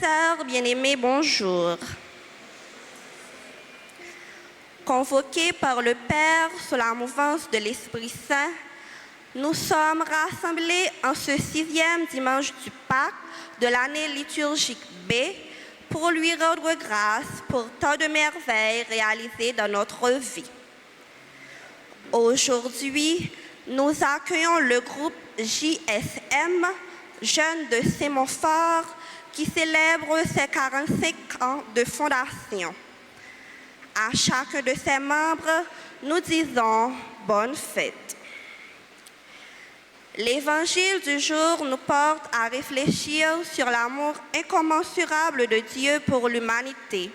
sœurs bien-aimés, bonjour. Convoqués par le Père sous la mouvance de l'Esprit Saint, nous sommes rassemblés en ce 6e dimanche du Pâques de l'année liturgique B pour lui rendre grâce pour tant de merveilles réalisées dans notre vie. Aujourd'hui, nous accueillons le groupe JSM, Jeunes de Sémonfort, qui célèbre ses 45 ans de fondation. À chacun de ses membres, nous disons bonne fête. L'évangile du jour nous porte à réfléchir sur l'amour incommensurable de Dieu pour l'humanité.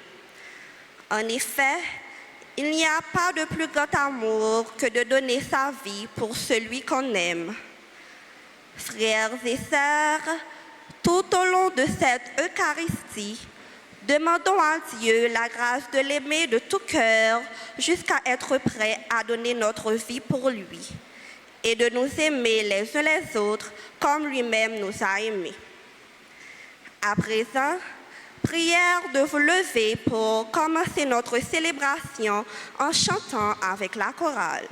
En effet, il n'y a pas de plus grand amour que de donner sa vie pour celui qu'on aime. Frères et sœurs, tout au long de cette Eucharistie, demandons à Dieu la grâce de l'aimer de tout cœur jusqu'à être prêts à donner notre vie pour lui et de nous aimer les uns les autres comme lui-même nous a aimés. À présent, prière de vous lever pour commencer notre célébration en chantant avec la chorale.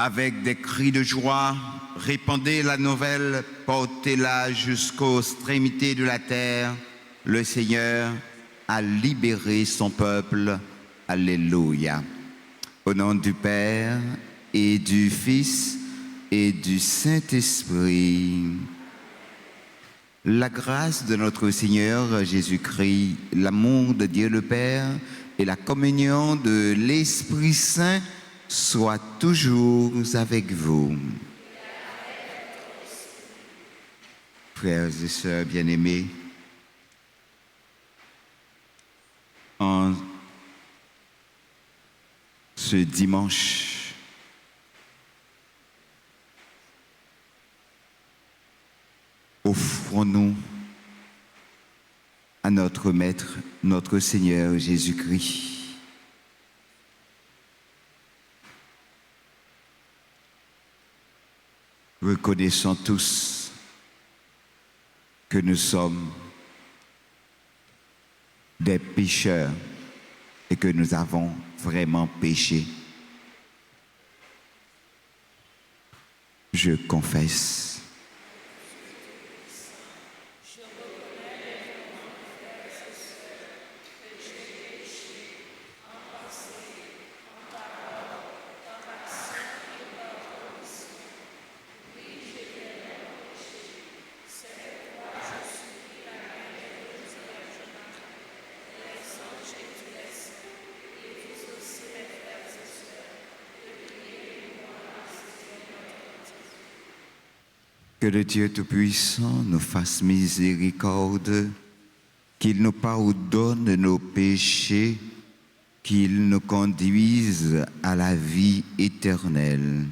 Avec des cris de joie, répandez la nouvelle, portez-la jusqu'aux extrémités de la terre. Le Seigneur a libéré son peuple. Alléluia. Au nom du Père et du Fils et du Saint-Esprit. La grâce de notre Seigneur Jésus-Christ, l'amour de Dieu le Père et la communion de l'Esprit Saint soit toujours avec vous. Frères et sœurs bien-aimés, en ce dimanche, offrons-nous à notre Maître, notre Seigneur Jésus-Christ. Reconnaissons tous que nous sommes des pécheurs et que nous avons vraiment péché. Je confesse. le Dieu Tout-Puissant nous fasse miséricorde, qu'il nous pardonne nos péchés, qu'il nous conduise à la vie éternelle.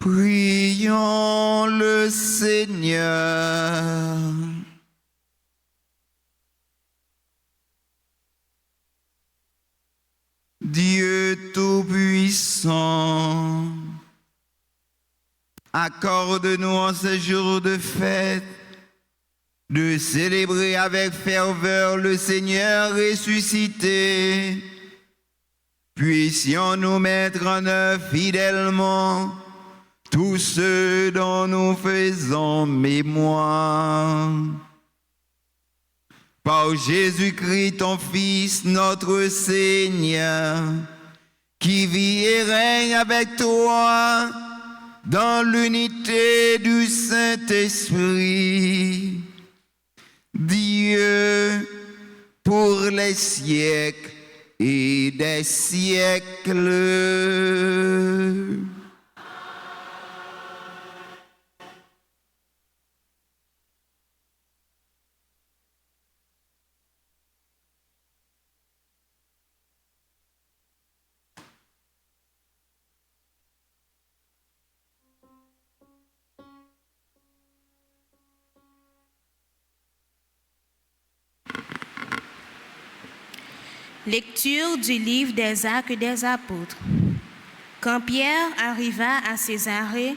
Prions le Seigneur. Dieu Tout-Puissant, accorde-nous en ce jour de fête de célébrer avec ferveur le Seigneur ressuscité. Puissions-nous mettre en œuvre fidèlement tous ceux dont nous faisons mémoire. Par Jésus-Christ, ton Fils, notre Seigneur, qui vit et règne avec toi dans l'unité du Saint-Esprit, Dieu pour les siècles et des siècles. Lecture du livre des Actes des Apôtres. Quand Pierre arriva à Césarée,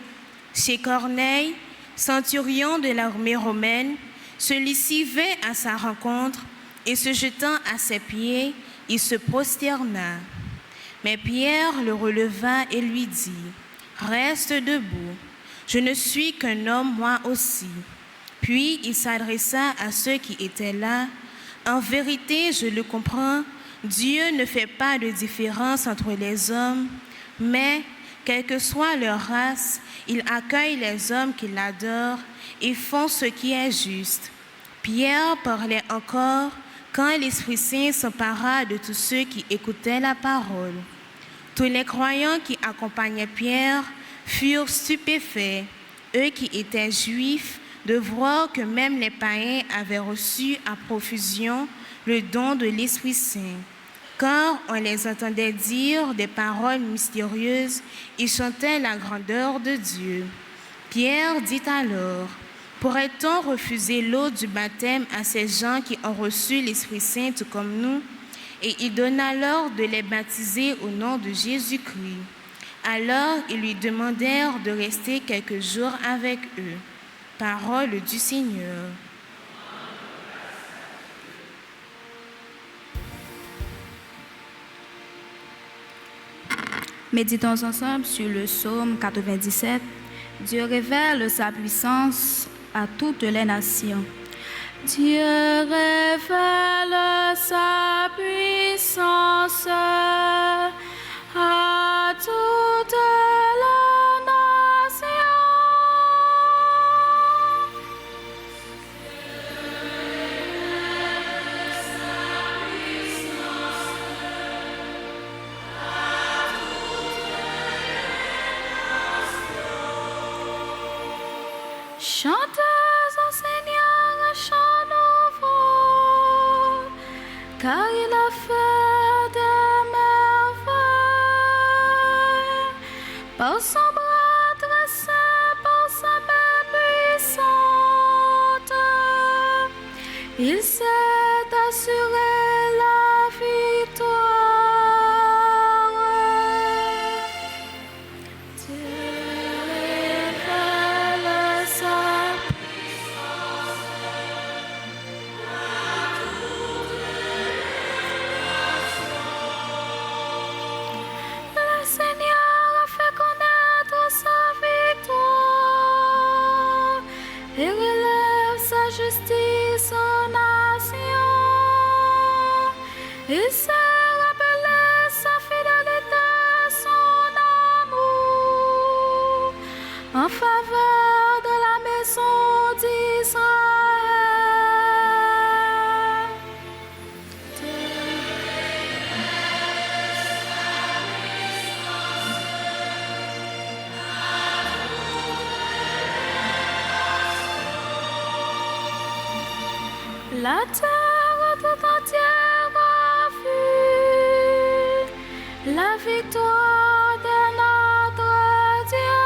chez Corneille, centurion de l'armée romaine, celui-ci vint à sa rencontre et se jetant à ses pieds, il se prosterna. Mais Pierre le releva et lui dit, « Reste debout, je ne suis qu'un homme moi aussi. » Puis il s'adressa à ceux qui étaient là, « En vérité, je le comprends, Dieu ne fait pas de différence entre les hommes, mais, quelle que soit leur race, il accueille les hommes qui l'adorent et font ce qui est juste. » Pierre parlait encore quand l'Esprit Saint s'empara de tous ceux qui écoutaient la parole. Tous les croyants qui accompagnaient Pierre furent stupéfaits, eux qui étaient juifs, de voir que même les païens avaient reçu à profusion le don de l'Esprit Saint. Quand on les entendait dire des paroles mystérieuses, ils chantaient la grandeur de Dieu. Pierre dit alors, « Pourrait-on refuser l'eau du baptême à ces gens qui ont reçu l'Esprit Saint tout comme nous ?» Et il donna l'ordre de les baptiser au nom de Jésus-Christ. Alors ils lui demandèrent de rester quelques jours avec eux. Parole du Seigneur. Méditons ensemble sur le psaume 97. Dieu révèle sa puissance à toutes les nations. Dieu révèle sa puissance à toutes les nations. Chantez au Seigneur un chant nouveau, car il a fait des merveilles. Par son bras dressé, par sa main puissante, il s'est assuré la victoire. Dieu révèle sa Le Seigneur a fait connaître sa victoire et relève sa justice aux nations. Il s'est rappelé sa fidélité, son amour en faveur de la maison d'Israël. La terre tout entière a vu la victoire de notre Dieu.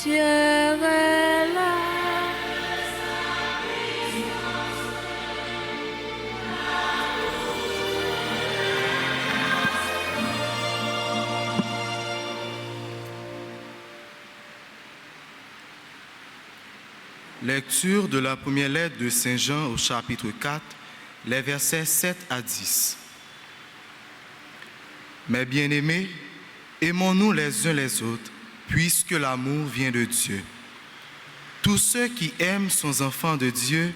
Dieu est là. Lecture de la première lettre de Saint Jean au chapitre 4, les versets 7 à 10. Mes bien-aimés, aimons-nous les uns les autres, puisque l'amour vient de Dieu. Tous ceux qui aiment sont enfants de Dieu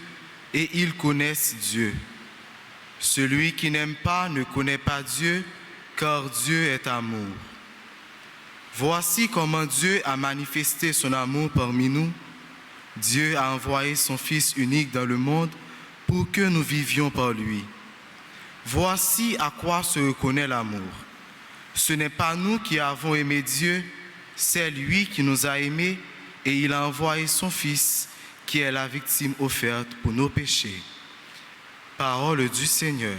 et ils connaissent Dieu. Celui qui n'aime pas ne connaît pas Dieu, car Dieu est amour. Voici comment Dieu a manifesté son amour parmi nous. Dieu a envoyé son Fils unique dans le monde pour que nous vivions par lui. Voici à quoi se reconnaît l'amour. Ce n'est pas nous qui avons aimé Dieu, c'est lui qui nous a aimés et il a envoyé son Fils qui est la victime offerte pour nos péchés. Parole du Seigneur.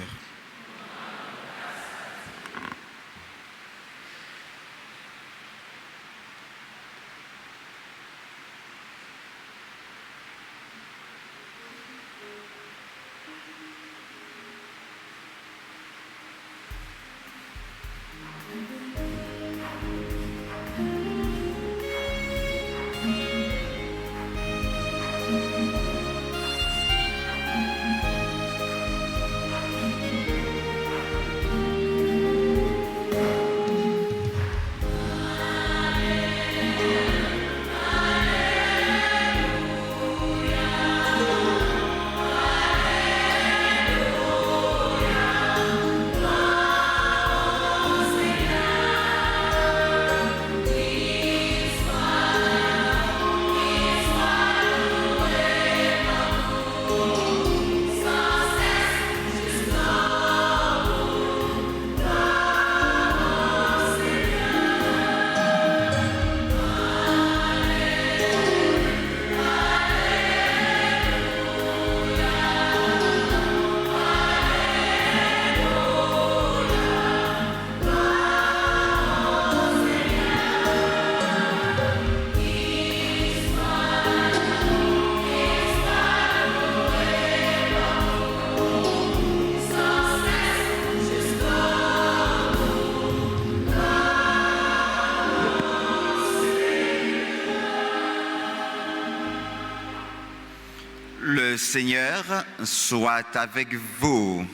Le Seigneur soit avec vous.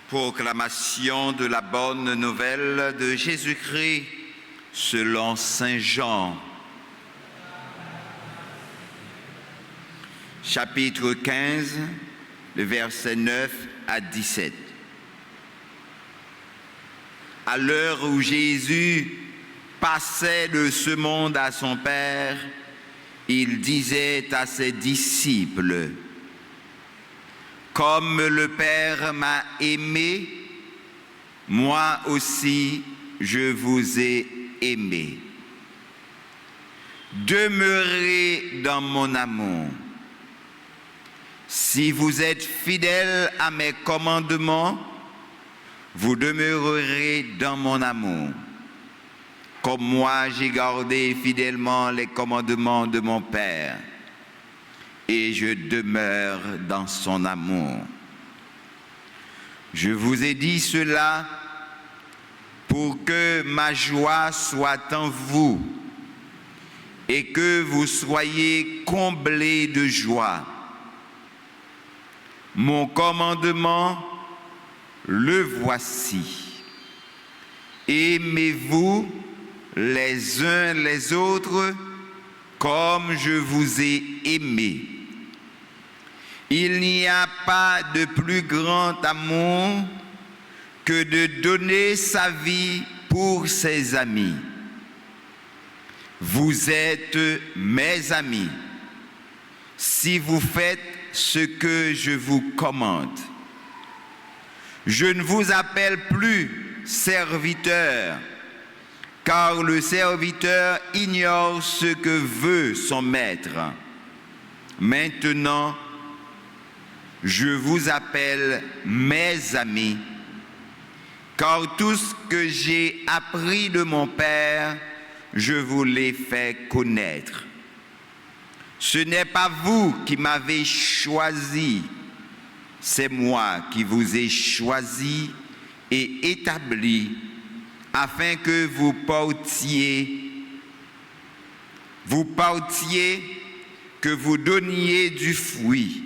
Proclamation de la bonne nouvelle de Jésus-Christ selon Saint Jean. Chapitre 15, le verset 9 à 17. À l'heure où Jésus passait de ce monde à son Père, il disait à ses disciples, « Comme le Père m'a aimé, moi aussi je vous ai aimé. Demeurez dans mon amour. Si vous êtes fidèles à mes commandements, vous demeurerez dans mon amour. Comme moi, j'ai gardé fidèlement les commandements de mon Père, et je demeure dans son amour. Je vous ai dit cela pour que ma joie soit en vous et que vous soyez comblés de joie. Mon commandement, le voici. Aimez-vous les uns les autres comme je vous ai aimés. Il n'y a pas de plus grand amour que de donner sa vie pour ses amis. Vous êtes mes amis si vous faites ce que je vous commande. Je ne vous appelle plus serviteur, car le serviteur ignore ce que veut son maître. Maintenant, je vous appelle mes amis, car tout ce que j'ai appris de mon Père, je vous l'ai fait connaître. Ce n'est pas vous qui m'avez choisi, c'est moi qui vous ai choisi et établi afin que vous portiez, que vous donniez du fruit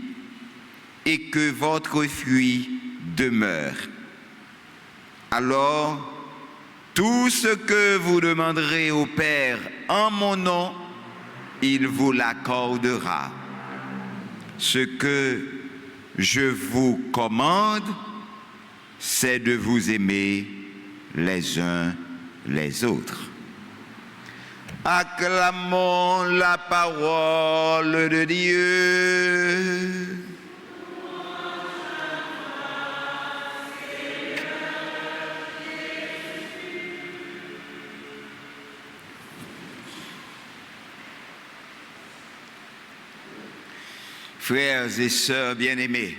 et que votre fruit demeure. Alors, tout ce que vous demanderez au Père en mon nom, il vous l'accordera. Ce que je vous commande, c'est de vous aimer les uns les autres. Acclamons la parole de Dieu. Frères et sœurs bien-aimés,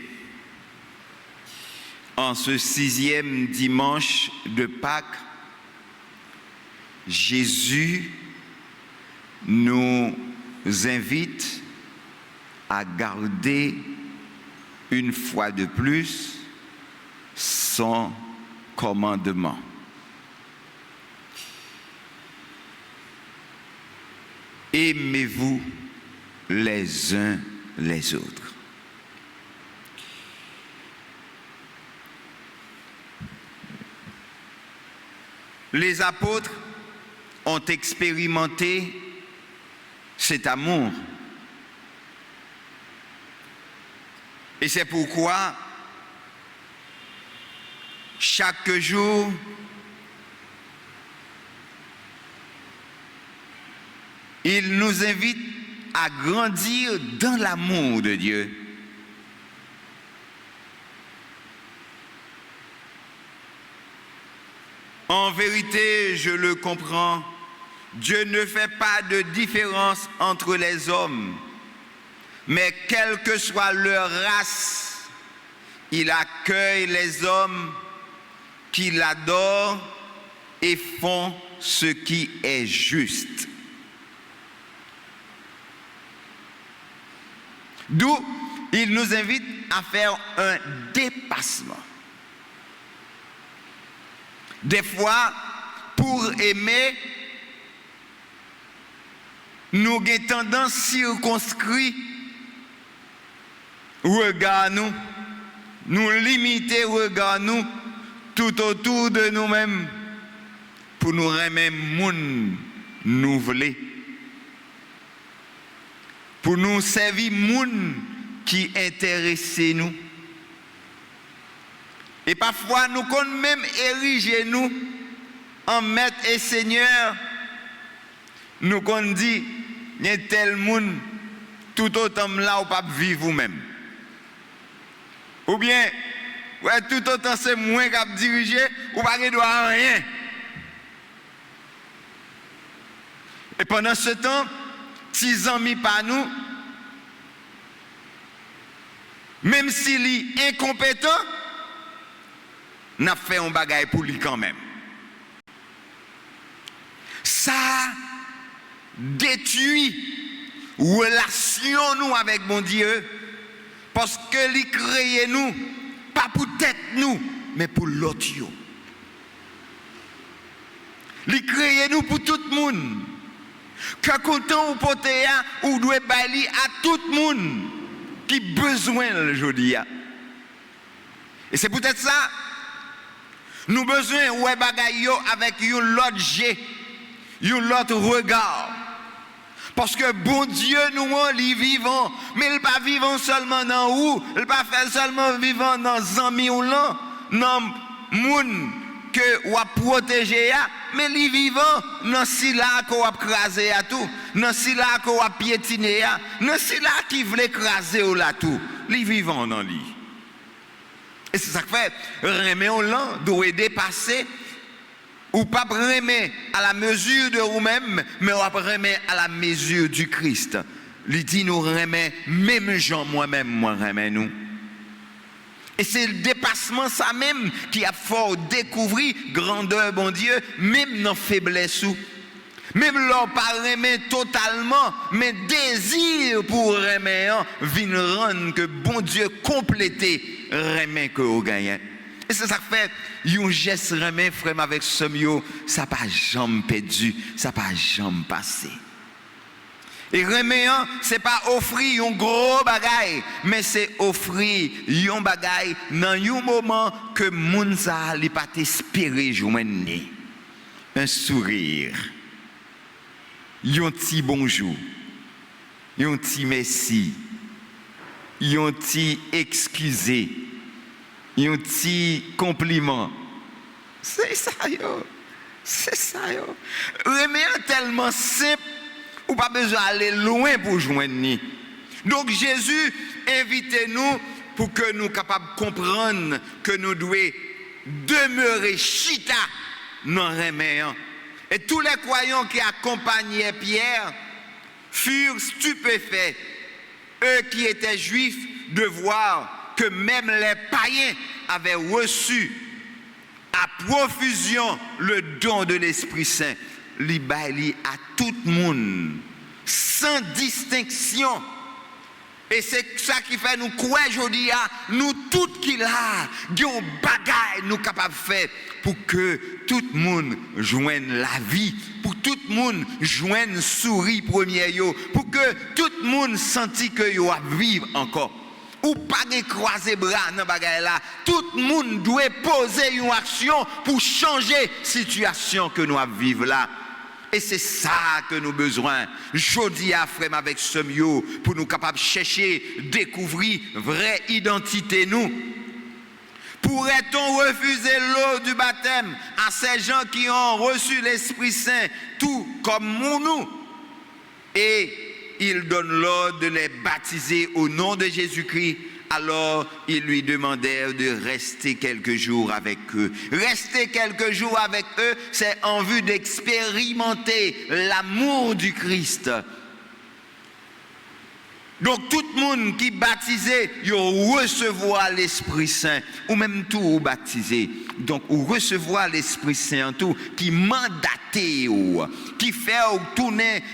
en ce 6e dimanche de Pâques, Jésus nous invite à garder une fois de plus son commandement. Aimez-vous les uns les autres. Les apôtres ont expérimenté cet amour. Et c'est pourquoi chaque jour, ils nous invitent à grandir dans l'amour de Dieu. En vérité, je le comprends, Dieu ne fait pas de différence entre les hommes, mais quelle que soit leur race, il accueille les hommes qui l'adorent et font ce qui est juste. D'où il nous invite à faire un dépassement. Des fois, pour aimer, nous avons tendance circonscrit regard nous limiter regard nous tout autour de nous-mêmes pour nous remettre moun nous voulons. Pour nous servir moun qui intéresse nous. Et parfois, nous comptons même ériger nous en maître et seigneur. Nous comptons dire, il y a tel monde, tout autant là, ou pas vivre vous-même. Ou bien, ouais, tout autant c'est moi qui a dirigé, ou pas de droit à rien. Et pendant ce temps, 6 ans mis par nous, même s'il est incompétent, n'a fait un bagage pour lui quand même. Ça détruit relation nous avec mon Dieu, parce que lui crée nous pas pour tête nous, mais pour l'autre. Lui crée nous pour tout le monde. Que content ou poté ou doit bali à tout le monde qui besoin le jodi. Et c'est peut-être ça nous besoin ouais bagay yo avec un l'autre jet, un l'autre regard. Parce que bon Dieu nous il vivant, mais il pas vivant seulement dans où, il pas fait seulement vivant dans amis ou là, non moun que ou a protéger mais li vivant non si là qu'on a craser à tout, non si là qu'on a piétiner non si là qui veut écraser ou là tout, li vivant dans lui. Et c'est ça que fait remet on là doit dépasser ou pas remet à la mesure de vous-même, mais on remet à la mesure du Christ. Il dit nous remet même Jean moi-même moi remet nous. Et c'est le dépassement ça même qui a fort découvrir grandeur bon Dieu, même dans faiblesse ou. Même leur pas remet totalement, mais désir pour remet vient rendre que bon Dieu complété remet que au gagnant. Et c'est ça que fait un geste remet frère avec somio, ça pas jamais perdu, ça pas jamais passé. Et remet c'est pas offrir un gros bagay, mais c'est offrir un bagay dans un moment que moun sa li pas espérer joindre. Un sourire. Un petit bonjour, un petit merci, un petit excusé, un petit compliment. C'est ça, yo. C'est ça, yo. Remettre tellement simple, ou pas besoin d'aller loin pour joindre. Donc Jésus invite nous pour que nous soyons capables de comprendre que nous devons demeurer chita dans le remet. Et tous les croyants qui accompagnaient Pierre furent stupéfaits, eux qui étaient juifs, de voir que même les païens avaient reçu à profusion le don de l'Esprit Saint, libéré à tout le monde, sans distinction. Et c'est ça qui fait nous croire aujourd'hui, nous tous qui là, nous bagaille nous capables de faire pour que tout le monde joigne la vie, pour tout le monde joigne souris premier yo, pour que tout le monde senti que yo a vivre encore. Ou pas de croiser bras dans bagaille là, tout le monde doit poser une action pour changer la situation que nous vivons là. Et c'est ça que nous avons besoin. Jodi à frère avec ce mieux pour nous capables de chercher, découvrir vraie identité nous. Pourrait-on refuser l'eau du baptême à ces gens qui ont reçu l'Esprit Saint, tout comme nous? Et il donne l'ordre de les baptiser au nom de Jésus-Christ. Alors, ils lui demandèrent de rester quelques jours avec eux. Rester quelques jours avec eux, c'est en vue d'expérimenter l'amour du Christ. Donc, tout le monde qui est baptisé, il recevoir l'Esprit Saint, ou même tout baptisé. Donc, ou recevoir l'Esprit Saint en tout, qui mandaté, qui fait tourner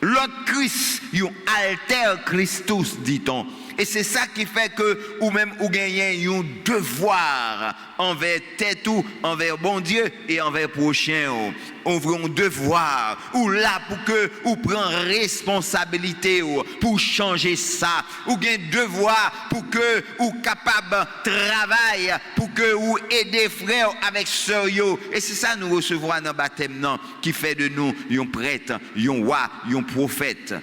l'autre Christ, un alter Christus, dit-on. Et c'est ça qui fait que ou même ou gagnez un devoir envers tête ou envers bon Dieu et envers prochain. On veut un devoir ou là pour que ou prend responsabilité pour changer ça. Ou gain devoir pour que ou capable travail pour que ou aider frère avec sœur yo. Et c'est ça nous recevons dans le baptême non qui fait de nous un prêtre, un roi, un prophète.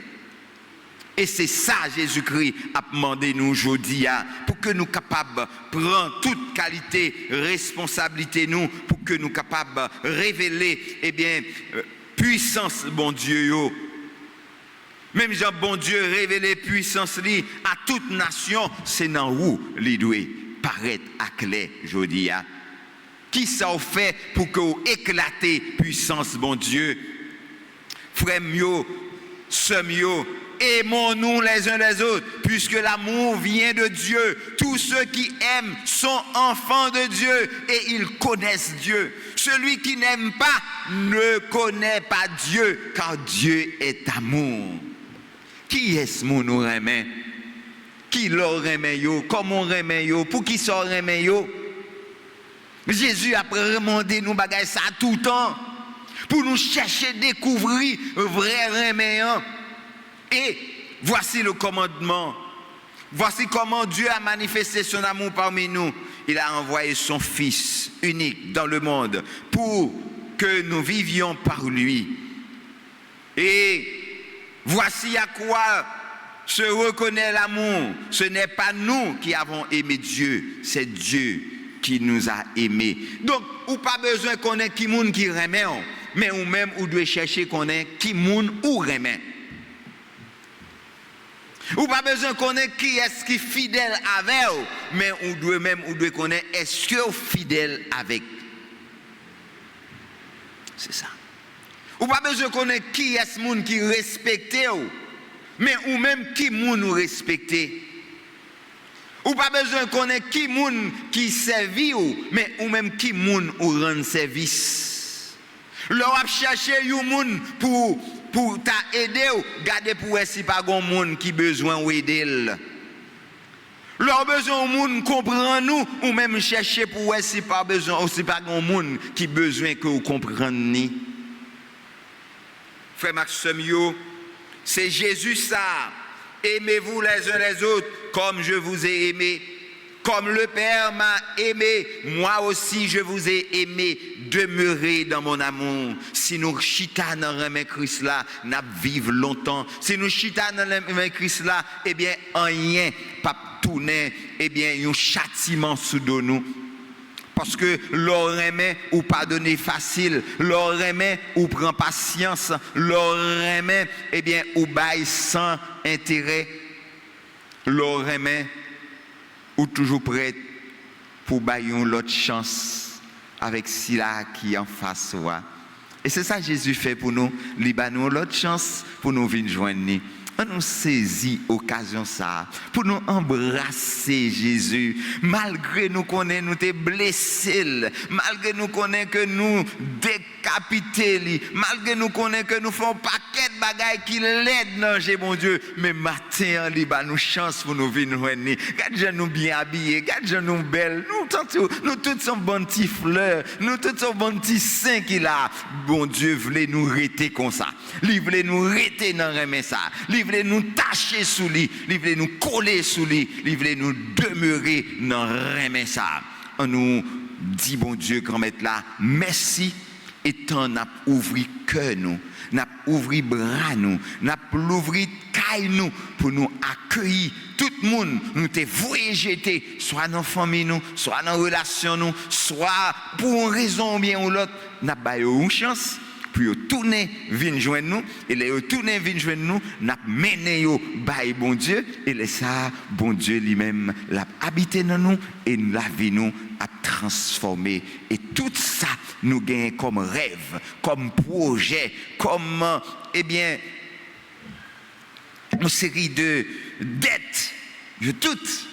Et c'est ça Jésus-Christ a demandé nous aujourd'hui pour que nous capables de prendre toute qualité, responsabilité nous, pour que nous capables de révéler puissance bon Dieu yo. Même Jean bon Dieu révéler puissance li à toute nation, c'est dans où li doit paraître à clair aujourd'hui. Qui ça fait pour que vous éclatez puissance bon Dieu? Frère mio, sœur mio, aimons-nous les uns les autres, puisque l'amour vient de Dieu. Tous ceux qui aiment sont enfants de Dieu et ils connaissent Dieu. Celui qui n'aime pas ne connaît pas Dieu, car Dieu est amour. Qui est-ce mon nous remet? Qui leur remet yo? Comment remet yo? Pour qui ça remet yo? Jésus a remandé nous bagaille ça tout le temps pour nous chercher découvrir vrai remet. Et voici le commandement. Voici comment Dieu a manifesté son amour parmi nous. Il a envoyé son Fils unique dans le monde pour que nous vivions par lui. Et voici à quoi se reconnaît l'amour. Ce n'est pas nous qui avons aimé Dieu, c'est Dieu qui nous a aimés. Donc, ou pas besoin qu'on ait qui moun qui remet, mais ou même ou doit chercher qu'on ait qui moun ou remet. Ou pas besoin qu'on ait qui est-ce qui est fidèle avec vous, mais on doit même connaître est-ce que vous fidèle avec. C'est ça. Ou pas besoin qu'on ait qui est-ce monde qui respecte vous, mais ou même qui moun nous respecte. Ou pas besoin de connaître qui moun qui servit ou, mais ou même qui moun ou rend service. Leur a cherché yon moun pour t'aider ou garder pour si pas gon moun qui besoin ou aider. Leur besoin moun comprend nous ou même chercher pour si pas besoin aussi pas gon moun qui besoin que vous comprendre ni. Frère Maxime yo, c'est Jésus ça. Aimez-vous les uns les autres comme je vous ai aimé. Comme le Père m'a aimé, moi aussi je vous ai aimé. Demeurez dans mon amour. Si nous chita dans le Christ là, nous vivons longtemps. Si nous chita dans le Christ là, eh bien, rien pas tourner, eh bien, un châtiment sous nous. Parce que leur aimé ou pardonner facile, leur aimé ou prend patience, leur aimé, eh bien, ou bail sans intérêt, leur aimé ou toujours prêt pour bailler l'autre chance avec cela qui en face soi. Et c'est ça que Jésus fait pour nous, nous l'autre chance pour nous venir joindre. On nous saisit occasion ça pour nous embrasser Jésus malgré nous connaît nous t'es blessé, malgré nous connaît que nous décapité, malgré nous connaît que nous faisons paquet de bagailles qui l'aident non mon Dieu, mais matin en nous chance pour nous venir joindre. Regarde nous bien habillés, regarde nous belles, nous toutes sommes bons petits fleurs, nous toutes sommes bons petits saints qu'il a. Bon Dieu voulait nous rester comme ça. Il voulait nous rester dans remet ça. Il voulait nous tacher sous lui, il voulait nous coller sous lui, il voulait nous demeurer dans remet ça. On nous dit bon Dieu grand maître là, merci et tant n'a ouvri cœur nous, n'a ouvri bras nous, n'a ouvri caille nous pour nous accueillir tout le monde nous te voué jeter soit dans famille nous, soit dans relation nous, soit pour une raison ou bien ou l'autre, n'a pas eu une chance. Puis tourner vinn joindre nous et les tourner vinn joindre nous n'a mené yo bail bon Dieu et les ça bon Dieu lui-même l'a habité dans nous et la vie nous a transformé et tout ça nous gagne comme rêve, comme projet, comme eh bien une série de dettes toutes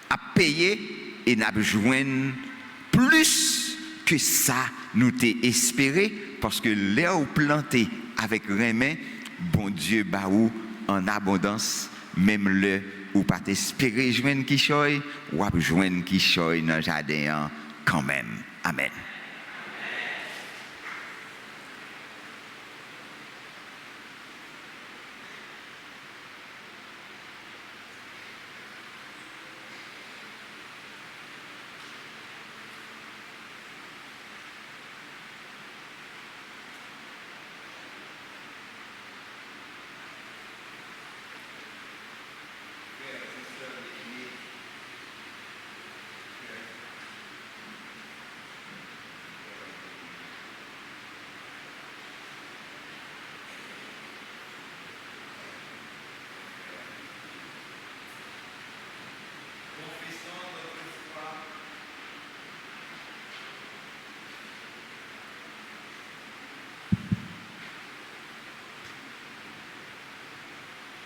à payer et n'a joindre plus que ça nous t'ai espéré. Parce que l'air planté avec remède, bon Dieu baou en abondance, même le ou pas t'espérer joindre qui choy, ou à joindre qui choy dans le jardin quand même. Amen.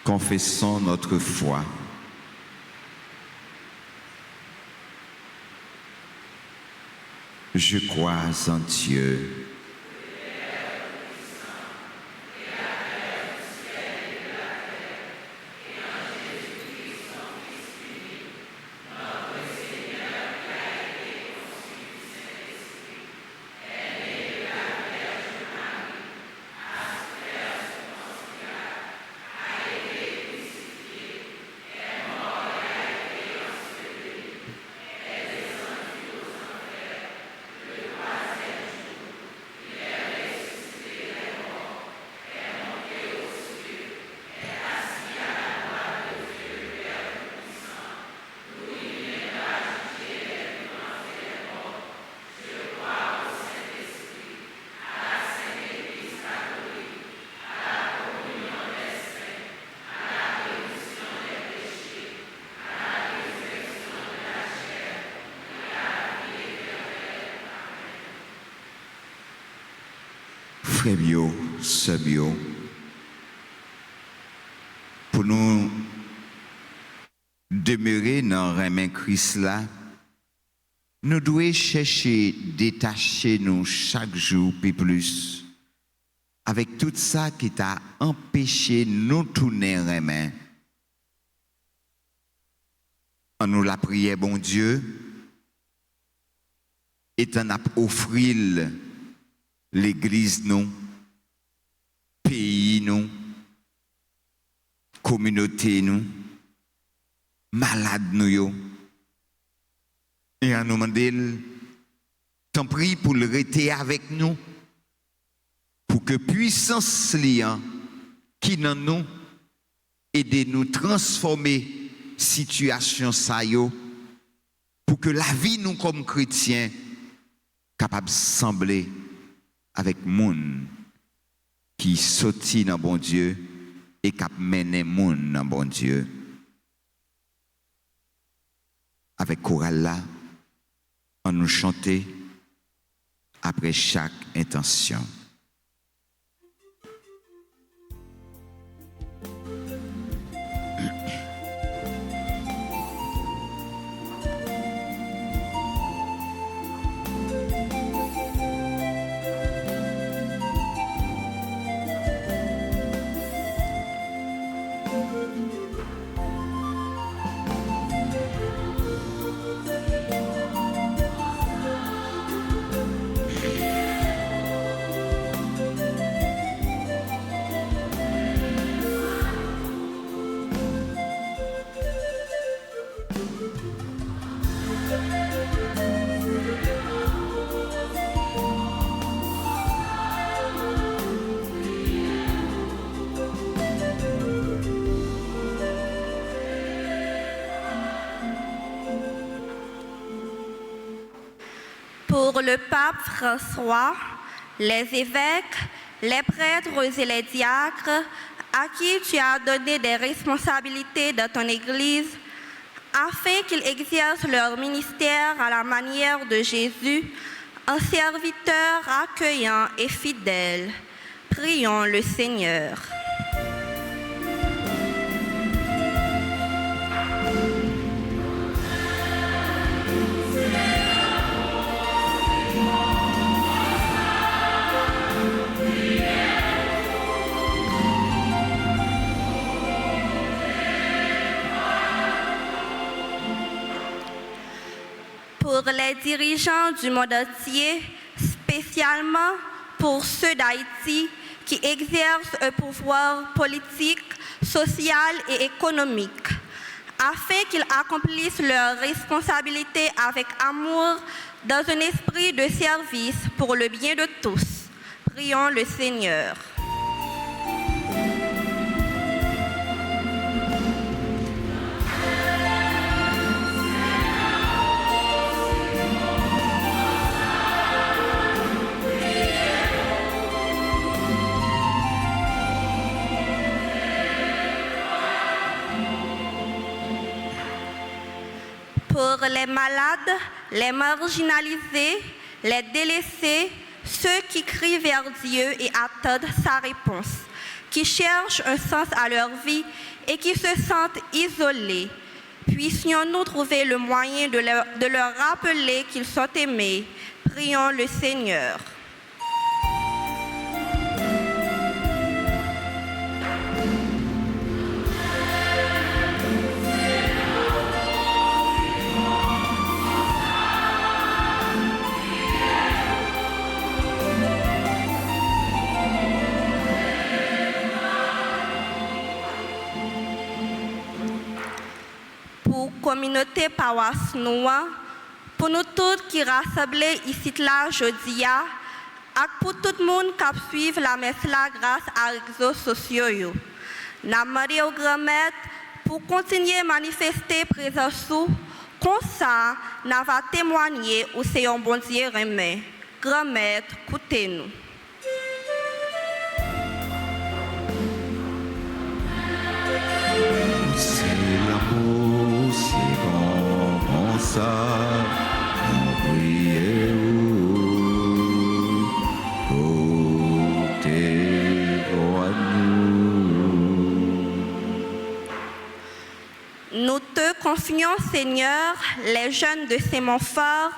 Confessons notre foi. Je crois en Dieu, frère bio, sœur bio, pour nous demeurer dans le remen Christ là, nous devons chercher détacher nous chaque jour puis plus avec tout ça qui t'a empêché nous tourner remen. En nous la prière, bon Dieu, et t'en a offrir l'église nous, pays nous, communauté nous, malade nous yo. Et en nous demandant, t'en prie pour le rester avec nous, pour que puissance liant qui dans nous aide nous transformer situation ça yo, pour que la vie nous comme chrétiens capable de sembler avec monde qui sorti dans bon Dieu et qui mène monde dans bon Dieu. Avec chorale là, on nous chanter après chaque intention. Pour le pape François, les évêques, les prêtres et les diacres à qui tu as donné des responsabilités dans ton Église, afin qu'ils exercent leur ministère à la manière de Jésus, en serviteurs accueillants et fidèles. Prions le Seigneur. Pour les dirigeants du monde entier, spécialement pour ceux d'Haïti qui exercent un pouvoir politique, social et économique, afin qu'ils accomplissent leurs responsabilités avec amour dans un esprit de service pour le bien de tous. Prions le Seigneur. Pour les malades, les marginalisés, les délaissés, ceux qui crient vers Dieu et attendent sa réponse, qui cherchent un sens à leur vie et qui se sentent isolés, puissions-nous trouver le moyen de leur rappeler qu'ils sont aimés. Prions le Seigneur. Communauté paroisse noire, pour nous tous qui rassemblés ici là jeudi, et pour tout le monde qui suit la messe là grâce aux réseaux sociaux. Nous demandons au grand-maître pour continuer à manifester présence comme ça, nous allons témoigner où c'est un bon Dieu remet. Grand-maître, écoutez-nous. Ça, nous prions, nous te confions, Seigneur, les jeunes de Sémonfort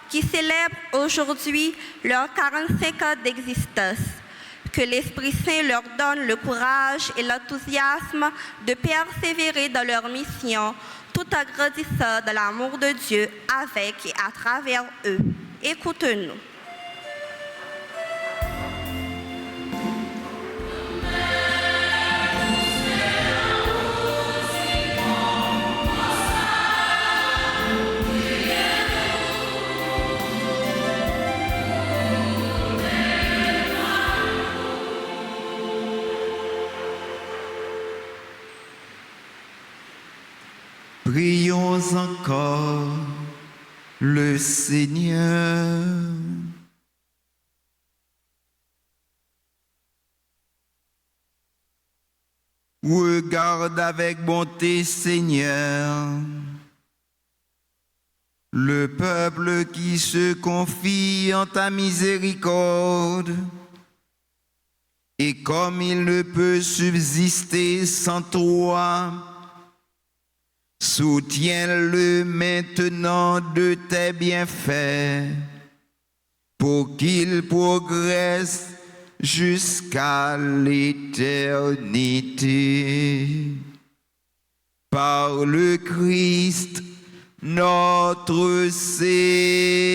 qui célèbrent aujourd'hui leurs 45 ans d'existence. Que l'Esprit Saint leur donne le courage et l'enthousiasme de persévérer dans leur mission, tout en grandissant dans l'amour de Dieu avec et à travers eux. Écoute-nous. Prions encore le Seigneur. Regarde avec bonté, Seigneur, le peuple qui se confie en ta miséricorde. Et comme il ne peut subsister sans toi, soutiens-le maintenant de tes bienfaits, pour qu'il progresse jusqu'à l'éternité. Par le Christ, notre Seigneur.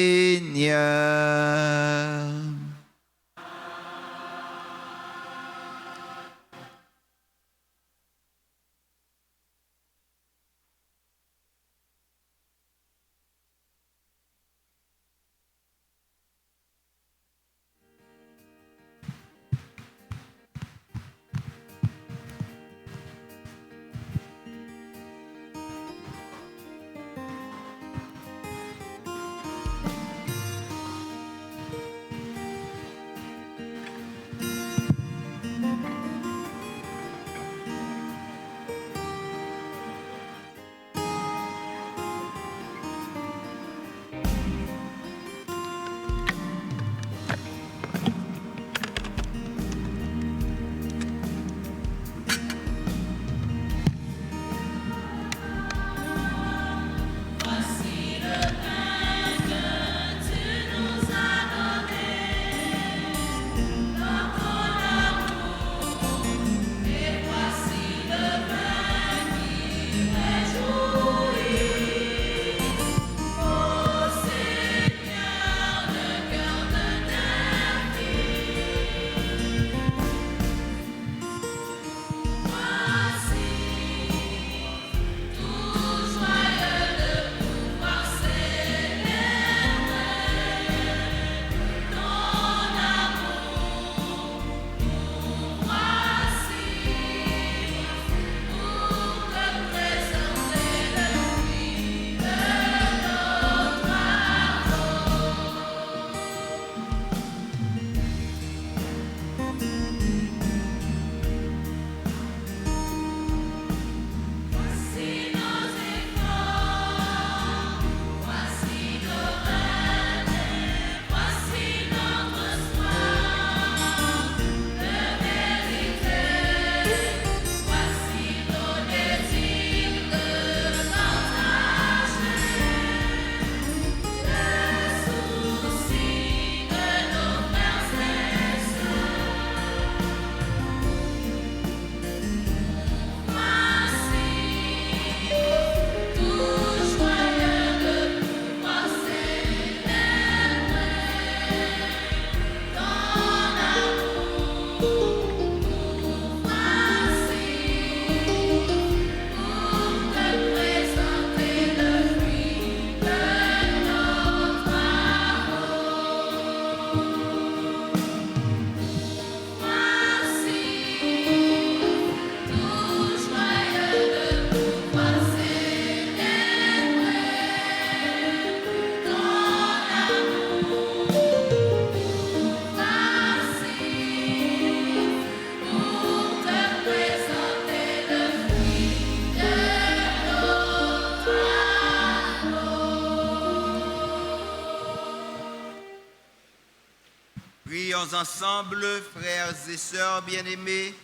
Prions ensemble, frères et sœurs bien-aimés,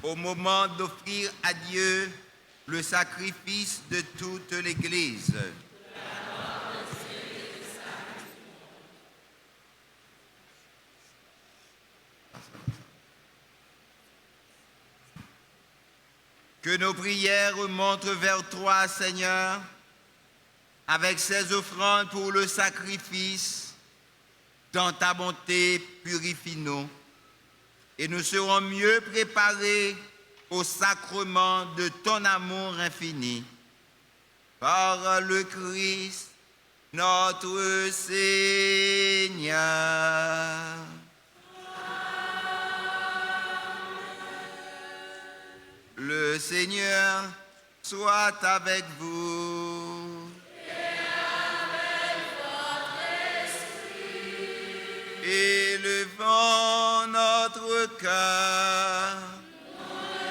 au moment d'offrir à Dieu le sacrifice de toute l'Église. Que nos prières montrent vers toi, Seigneur, avec ces offrandes pour le sacrifice. Dans ta bonté, purifie-nous, et nous serons mieux préparés au sacrement de ton amour infini. Par le Christ, notre Seigneur. Le Seigneur soit avec vous. Et avec votre esprit. Élevons notre cœur. Nous le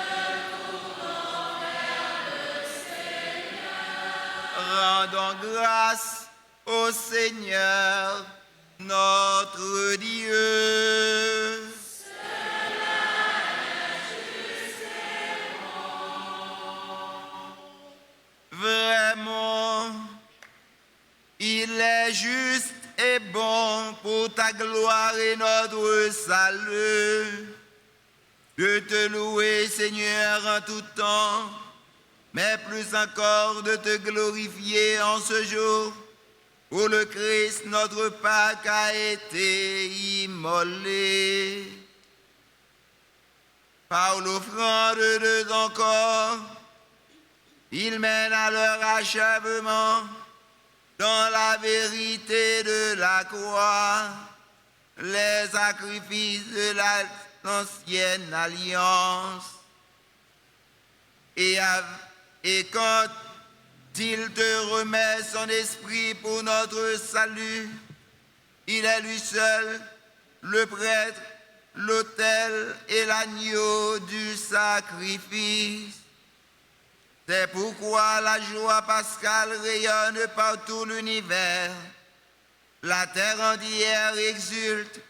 tournons vers le Seigneur. Rendons grâce au Seigneur, notre Dieu. Vraiment, il est juste et bon pour ta gloire et notre salut de te louer, Seigneur, en tout temps, mais plus encore de te glorifier en ce jour où le Christ, notre Pâque, a été immolé. Par l'offrande de ton corps, ils mènent à leur achèvement dans la vérité de la croix les sacrifices de l'ancienne alliance. Et quand il te remet son esprit pour notre salut, il est lui seul le prêtre, l'autel et l'agneau du sacrifice. C'est pourquoi la joie pascale rayonne par tout l'univers. La terre entière exulte,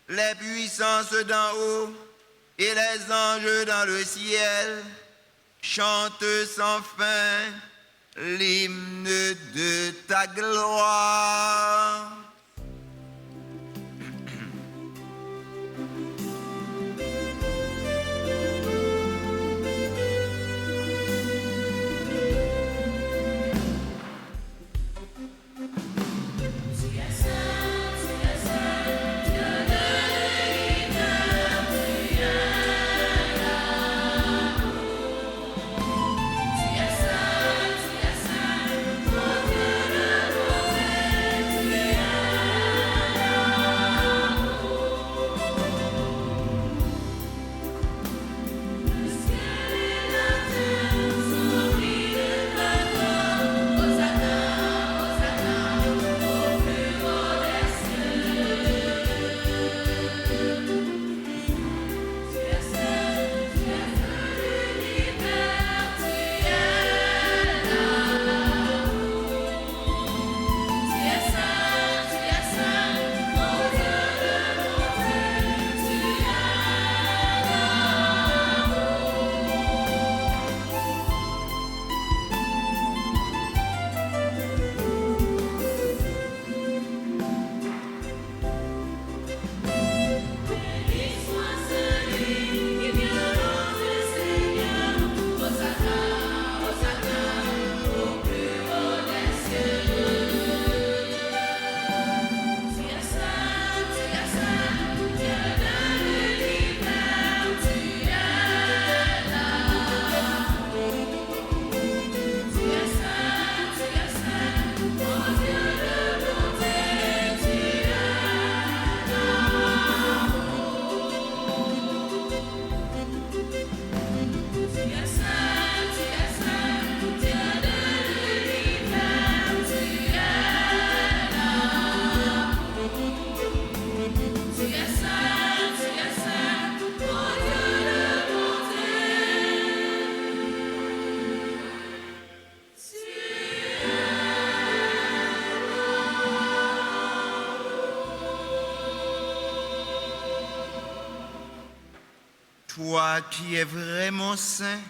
les puissances d'en haut et les anges dans le ciel chantent sans fin l'hymne de ta gloire. Toi qui es vraiment saint,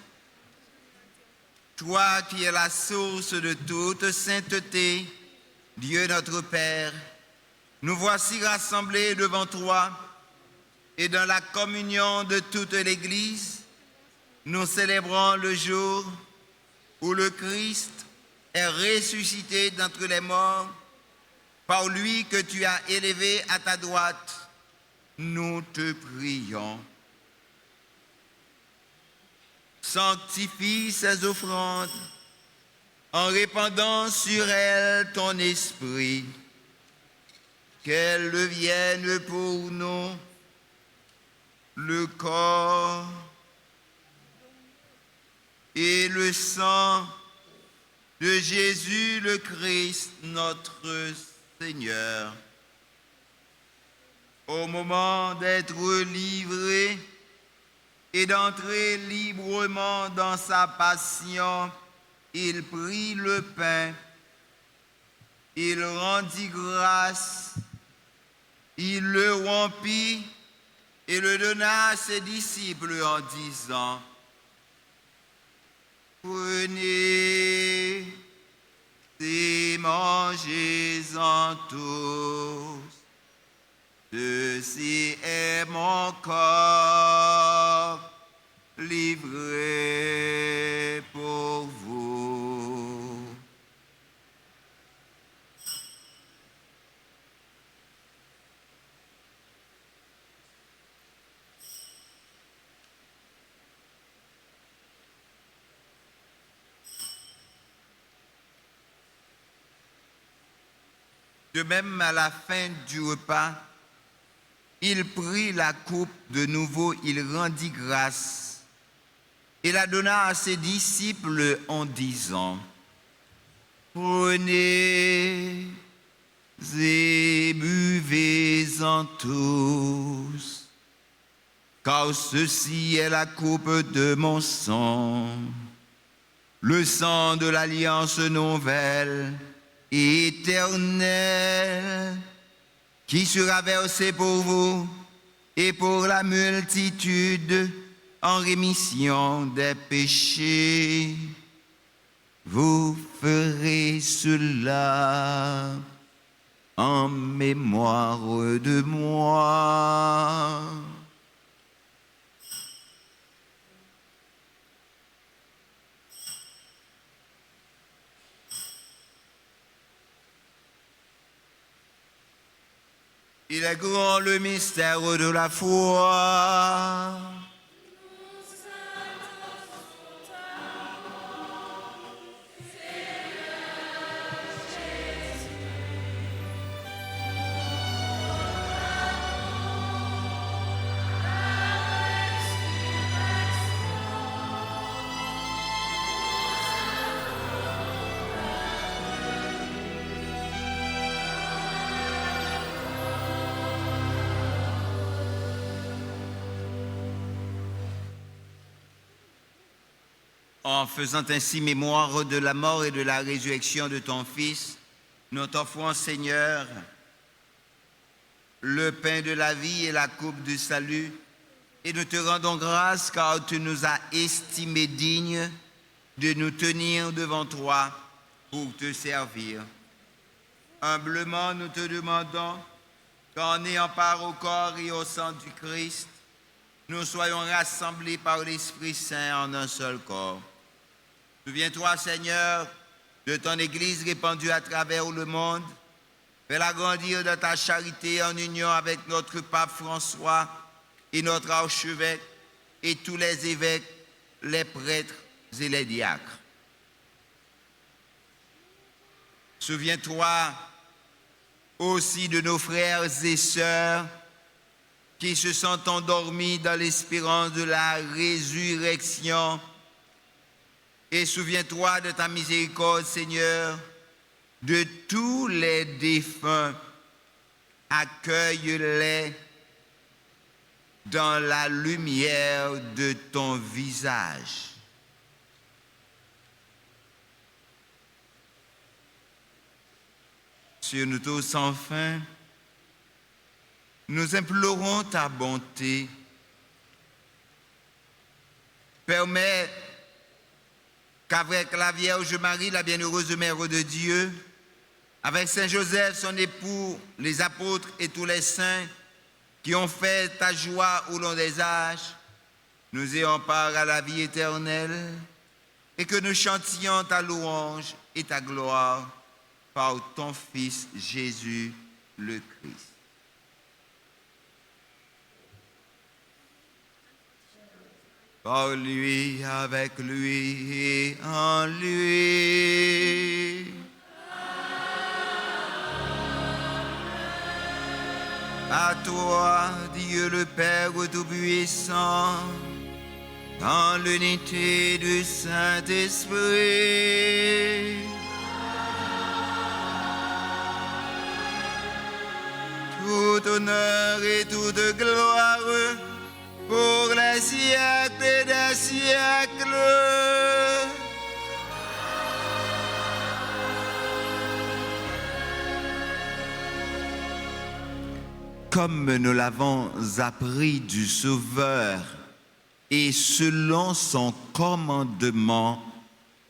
toi qui es la source de toute sainteté, Dieu notre Père, nous voici rassemblés devant toi et dans la communion de toute l'Église, nous célébrons le jour où le Christ est ressuscité d'entre les morts, par lui que tu as élevé à ta droite. Nous te prions. Sanctifie ces offrandes en répandant sur elles ton esprit, qu'elles deviennent pour nous le corps et le sang de Jésus le Christ, notre Seigneur. Au moment d'être livré et d'entrer librement dans sa passion, il prit le pain, il rendit grâce, il le rompit et le donna à ses disciples en disant: prenez et mangez-en tous. Ceci est mon corps livré pour vous. De même, à la fin du repas, il prit la coupe de nouveau, il rendit grâce et la donna à ses disciples en disant: prenez et buvez-en tous, car ceci est la coupe de mon sang, le sang de l'alliance nouvelle et éternelle, qui sera versé pour vous et pour la multitude en rémission des péchés. Vous ferez cela en mémoire de moi. Il est grand le mystère de la foi. En faisant ainsi mémoire de la mort et de la résurrection de ton Fils, nous t'offrons, Seigneur, le pain de la vie et la coupe du salut, et nous te rendons grâce car tu nous as estimés dignes de nous tenir devant toi pour te servir. Humblement, nous te demandons qu'en ayant part au corps et au sang du Christ, nous soyons rassemblés par l'Esprit Saint en un seul corps. Souviens-toi, Seigneur, de ton Église répandue à travers le monde. Fais-la grandir de ta charité en union avec notre pape François et notre archevêque et tous les évêques, les prêtres et les diacres. Souviens-toi aussi de nos frères et sœurs qui se sont endormis dans l'espérance de la résurrection. Et souviens-toi de ta miséricorde, Seigneur, de tous les défunts. Accueille-les dans la lumière de ton visage. Sur nous tous, enfin, nous implorons ta bonté. Permets qu'avec la Vierge Marie, la bienheureuse Mère de Dieu, avec Saint Joseph, son époux, les apôtres et tous les saints qui ont fait ta joie au long des âges, nous ayons part à la vie éternelle et que nous chantions ta louange et ta gloire par ton Fils Jésus le Christ. Par lui, avec lui et en lui. À toi, Dieu le Père Tout-Puissant, dans l'unité du Saint-Esprit, tout honneur et toute gloire pour les siècles des siècles. Comme nous l'avons appris du Sauveur et selon son commandement,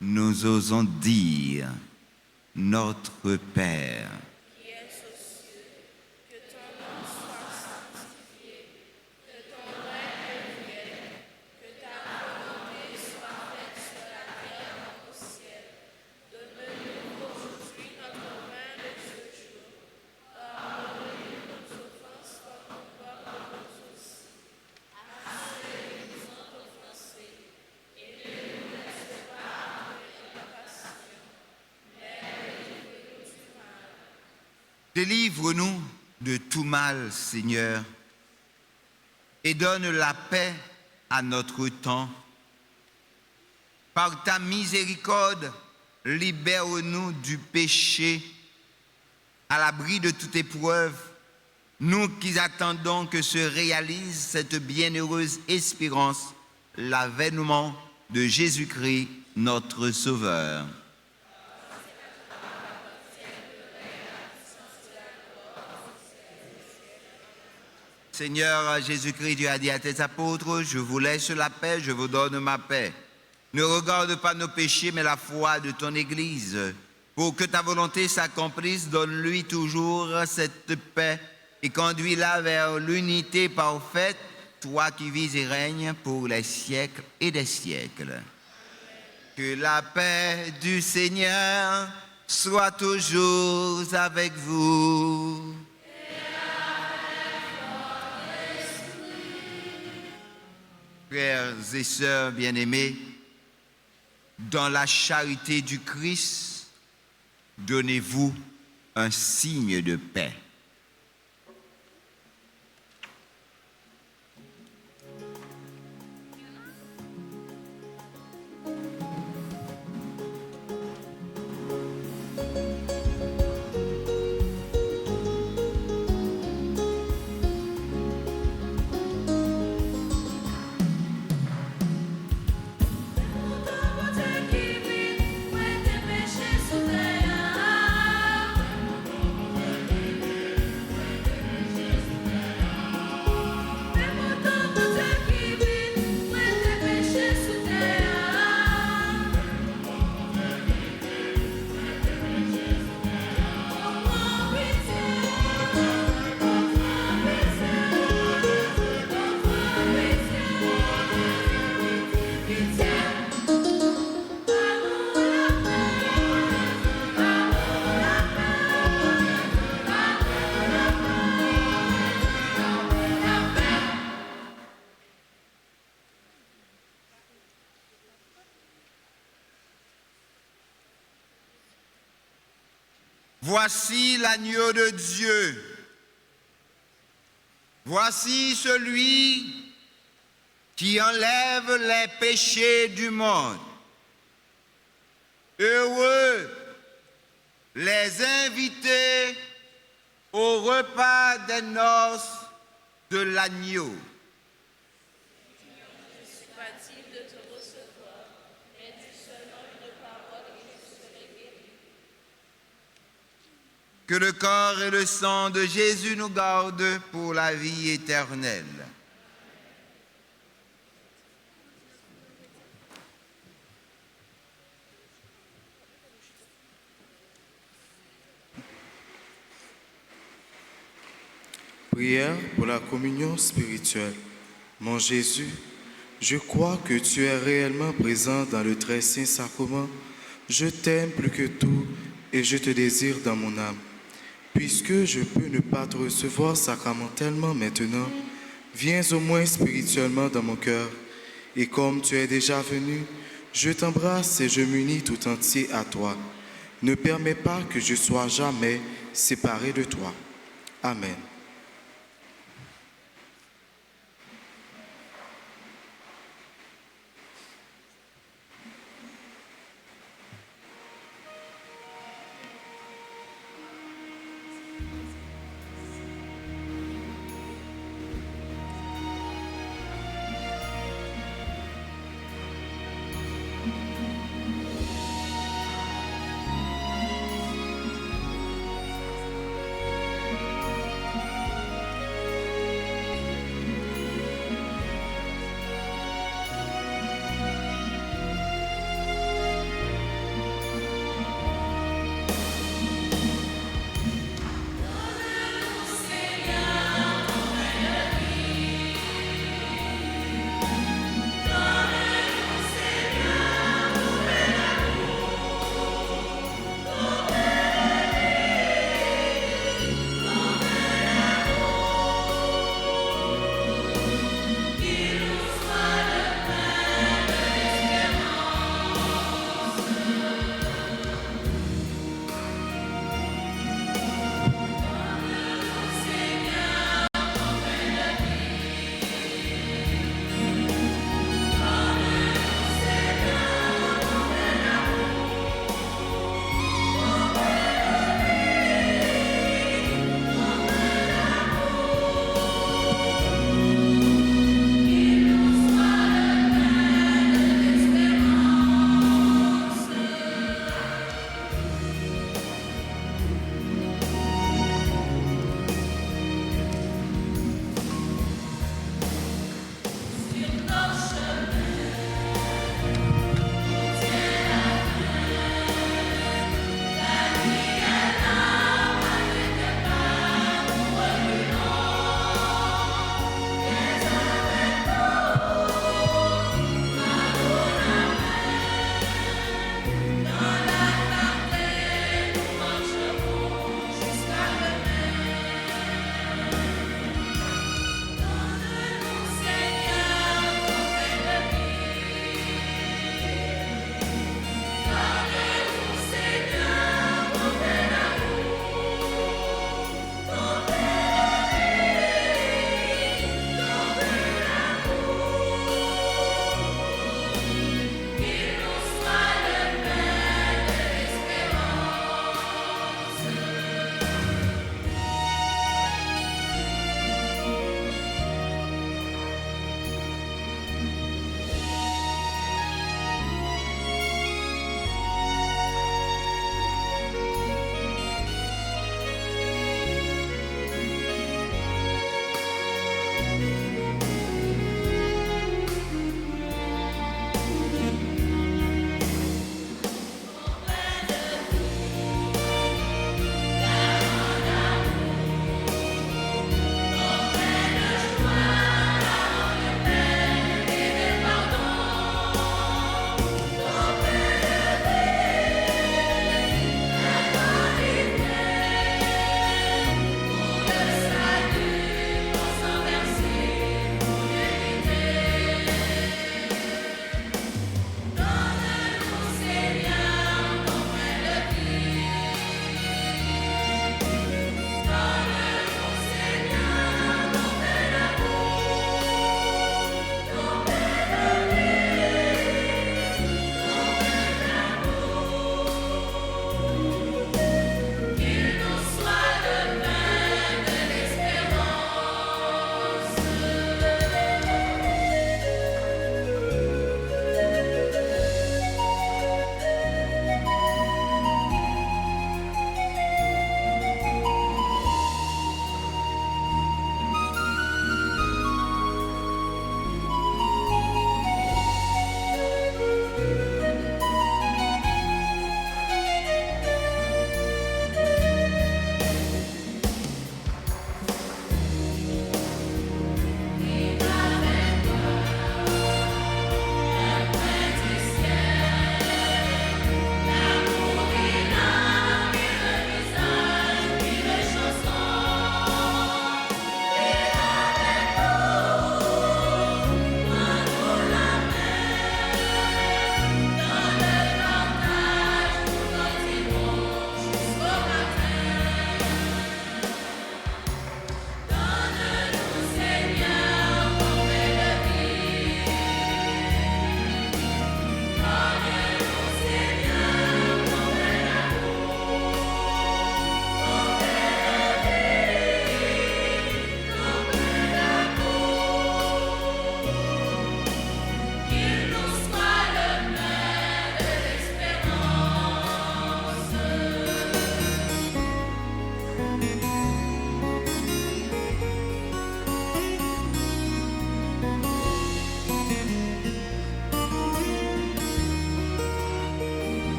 nous osons dire, notre Père, Qui es aux cieux, que ton nom soit sanctifié, que ton règne vienne, que ta volonté soit faite sur la terre comme au ciel. Donne-nous aujourd'hui notre pain de ce jour. Pardonne-nous nos offenses comme nous pardonnons aussi à ceux qui nous ont offensés. Et ne nous laisse pas entrer en tentation, mais délivre-nous du mal. délivre-nous de tout mal, Seigneur, et donne la paix à notre temps. Par ta miséricorde, libère-nous du péché, à l'abri de toute épreuve, nous qui attendons que se réalise cette bienheureuse espérance, l'avènement de Jésus-Christ, notre Sauveur. Seigneur Jésus-Christ, Dieu a dit à tes apôtres, je vous laisse la paix, je vous donne ma paix. Ne regarde pas nos péchés, mais la foi de ton Église. Pour que ta volonté s'accomplisse, donne-lui toujours cette paix et conduis-la vers l'unité parfaite, toi qui vis et règnes pour les siècles et des siècles. Que la paix du Seigneur soit toujours avec vous. Frères et sœurs bien-aimés, dans la charité du Christ, donnez-vous un signe de paix. Voici l'agneau de Dieu. Voici celui qui enlève les péchés du monde. Heureux les invités au repas des noces de l'agneau. Je suis pas digne de te recevoir, mais dis seulement une parole et je serai guéri. Que le corps et le sang de Jésus nous gardent pour la vie éternelle. Prière pour la communion spirituelle. Mon Jésus, je crois que tu es réellement présent dans le très saint sacrement. Je t'aime plus que tout et je te désire dans mon âme. Puisque je peux ne pas te recevoir sacramentellement maintenant, viens au moins spirituellement dans mon cœur. Et comme tu es déjà venu, je t'embrasse et je m'unis tout entier à toi. Ne permets pas que je sois jamais séparé de toi. Amen.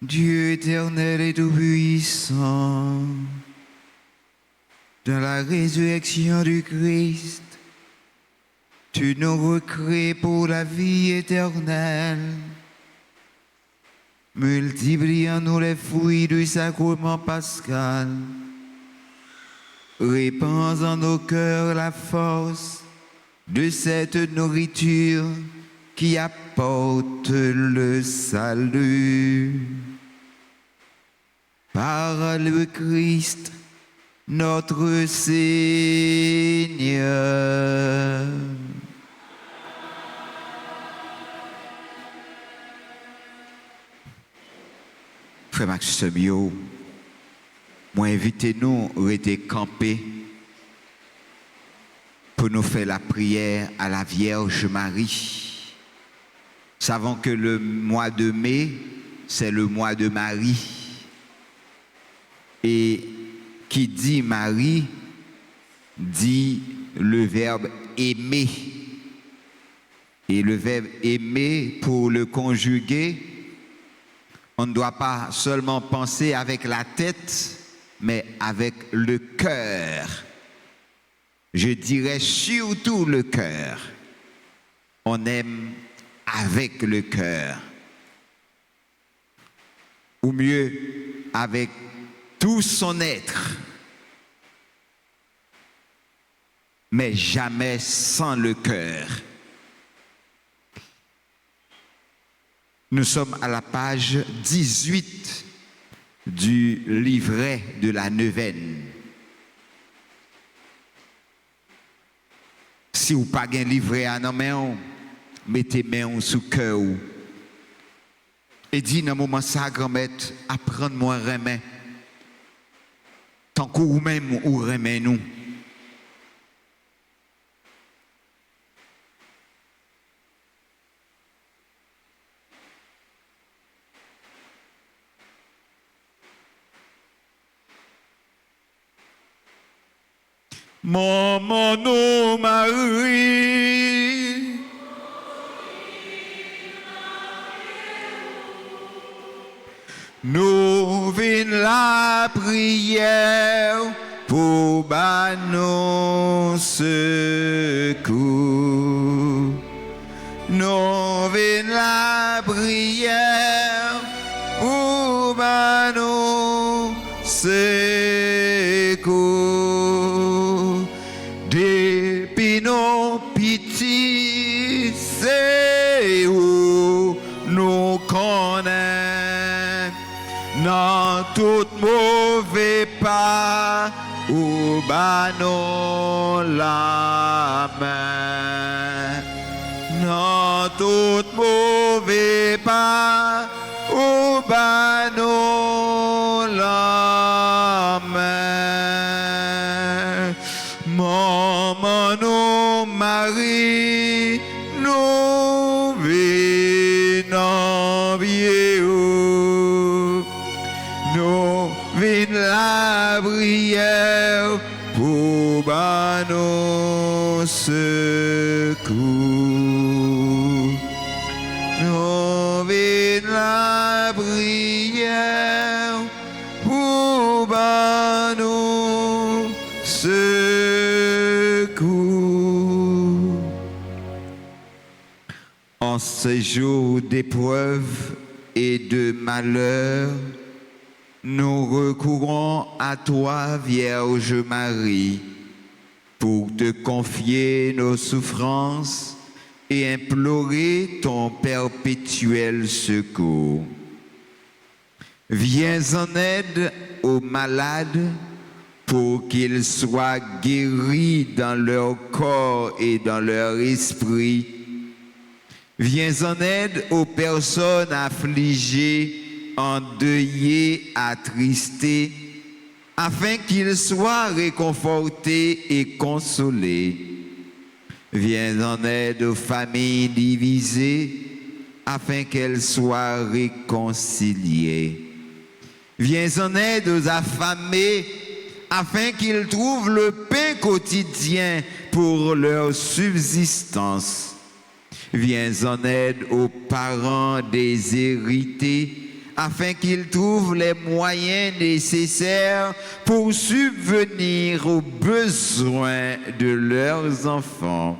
Dieu éternel et tout-puissant, dans la résurrection du Christ, tu nous recrées pour la vie éternelle. Multiplie en nous les fruits du sacrement pascal. Répands en nos cœurs la force de cette nourriture qui apporte le salut. par le Christ, notre Seigneur. Frère Maxime, moi invitez-nous à rester campés pour nous faire la prière à la Vierge Marie. Savons que le mois de mai, c'est le mois de Marie. Et qui dit Marie, dit le verbe aimer. Et le verbe aimer, pour le conjuguer, on ne doit pas seulement penser avec la tête, mais avec le cœur. Je dirais surtout le cœur. On aime avec le cœur. Ou mieux, avec tout son être. Mais jamais sans le cœur. Nous sommes à la page 18 du livret de la neuvaine. Si vous n'avez pas un livret à nos mains, mettez main sous cœur. Et dit dans un moment ça, grand-mère, apprends-moi à remettre. Tant que vous-même ou remet nous. Maman, nous, Marie, nous venons la prière pour nos secours. Nous venons la prière pour nos secours. Depuis nos petits, c'est où nous connaissons. Dans tout mauvais pas, ou banon la main. Dans tout mauvais pas, ou banon la main. Maman, nous, Marie, nous venons vieux. Nous venons la prière pour nos secours. Nous venons la prière pour nos secours. En ces jours d'épreuve et de malheur, nous recourons à toi, Vierge Marie, pour te confier nos souffrances et implorer ton perpétuel secours. Viens en aide aux malades pour qu'ils soient guéris dans leur corps et dans leur esprit. Viens en aide aux personnes affligées, endeuillés, attristés, afin qu'ils soient réconfortés et consolés. Viens en aide aux familles divisées, afin qu'elles soient réconciliées. Viens en aide aux affamés, afin qu'ils trouvent le pain quotidien pour leur subsistance. Viens en aide aux parents déshérités, afin qu'ils trouvent les moyens nécessaires pour subvenir aux besoins de leurs enfants.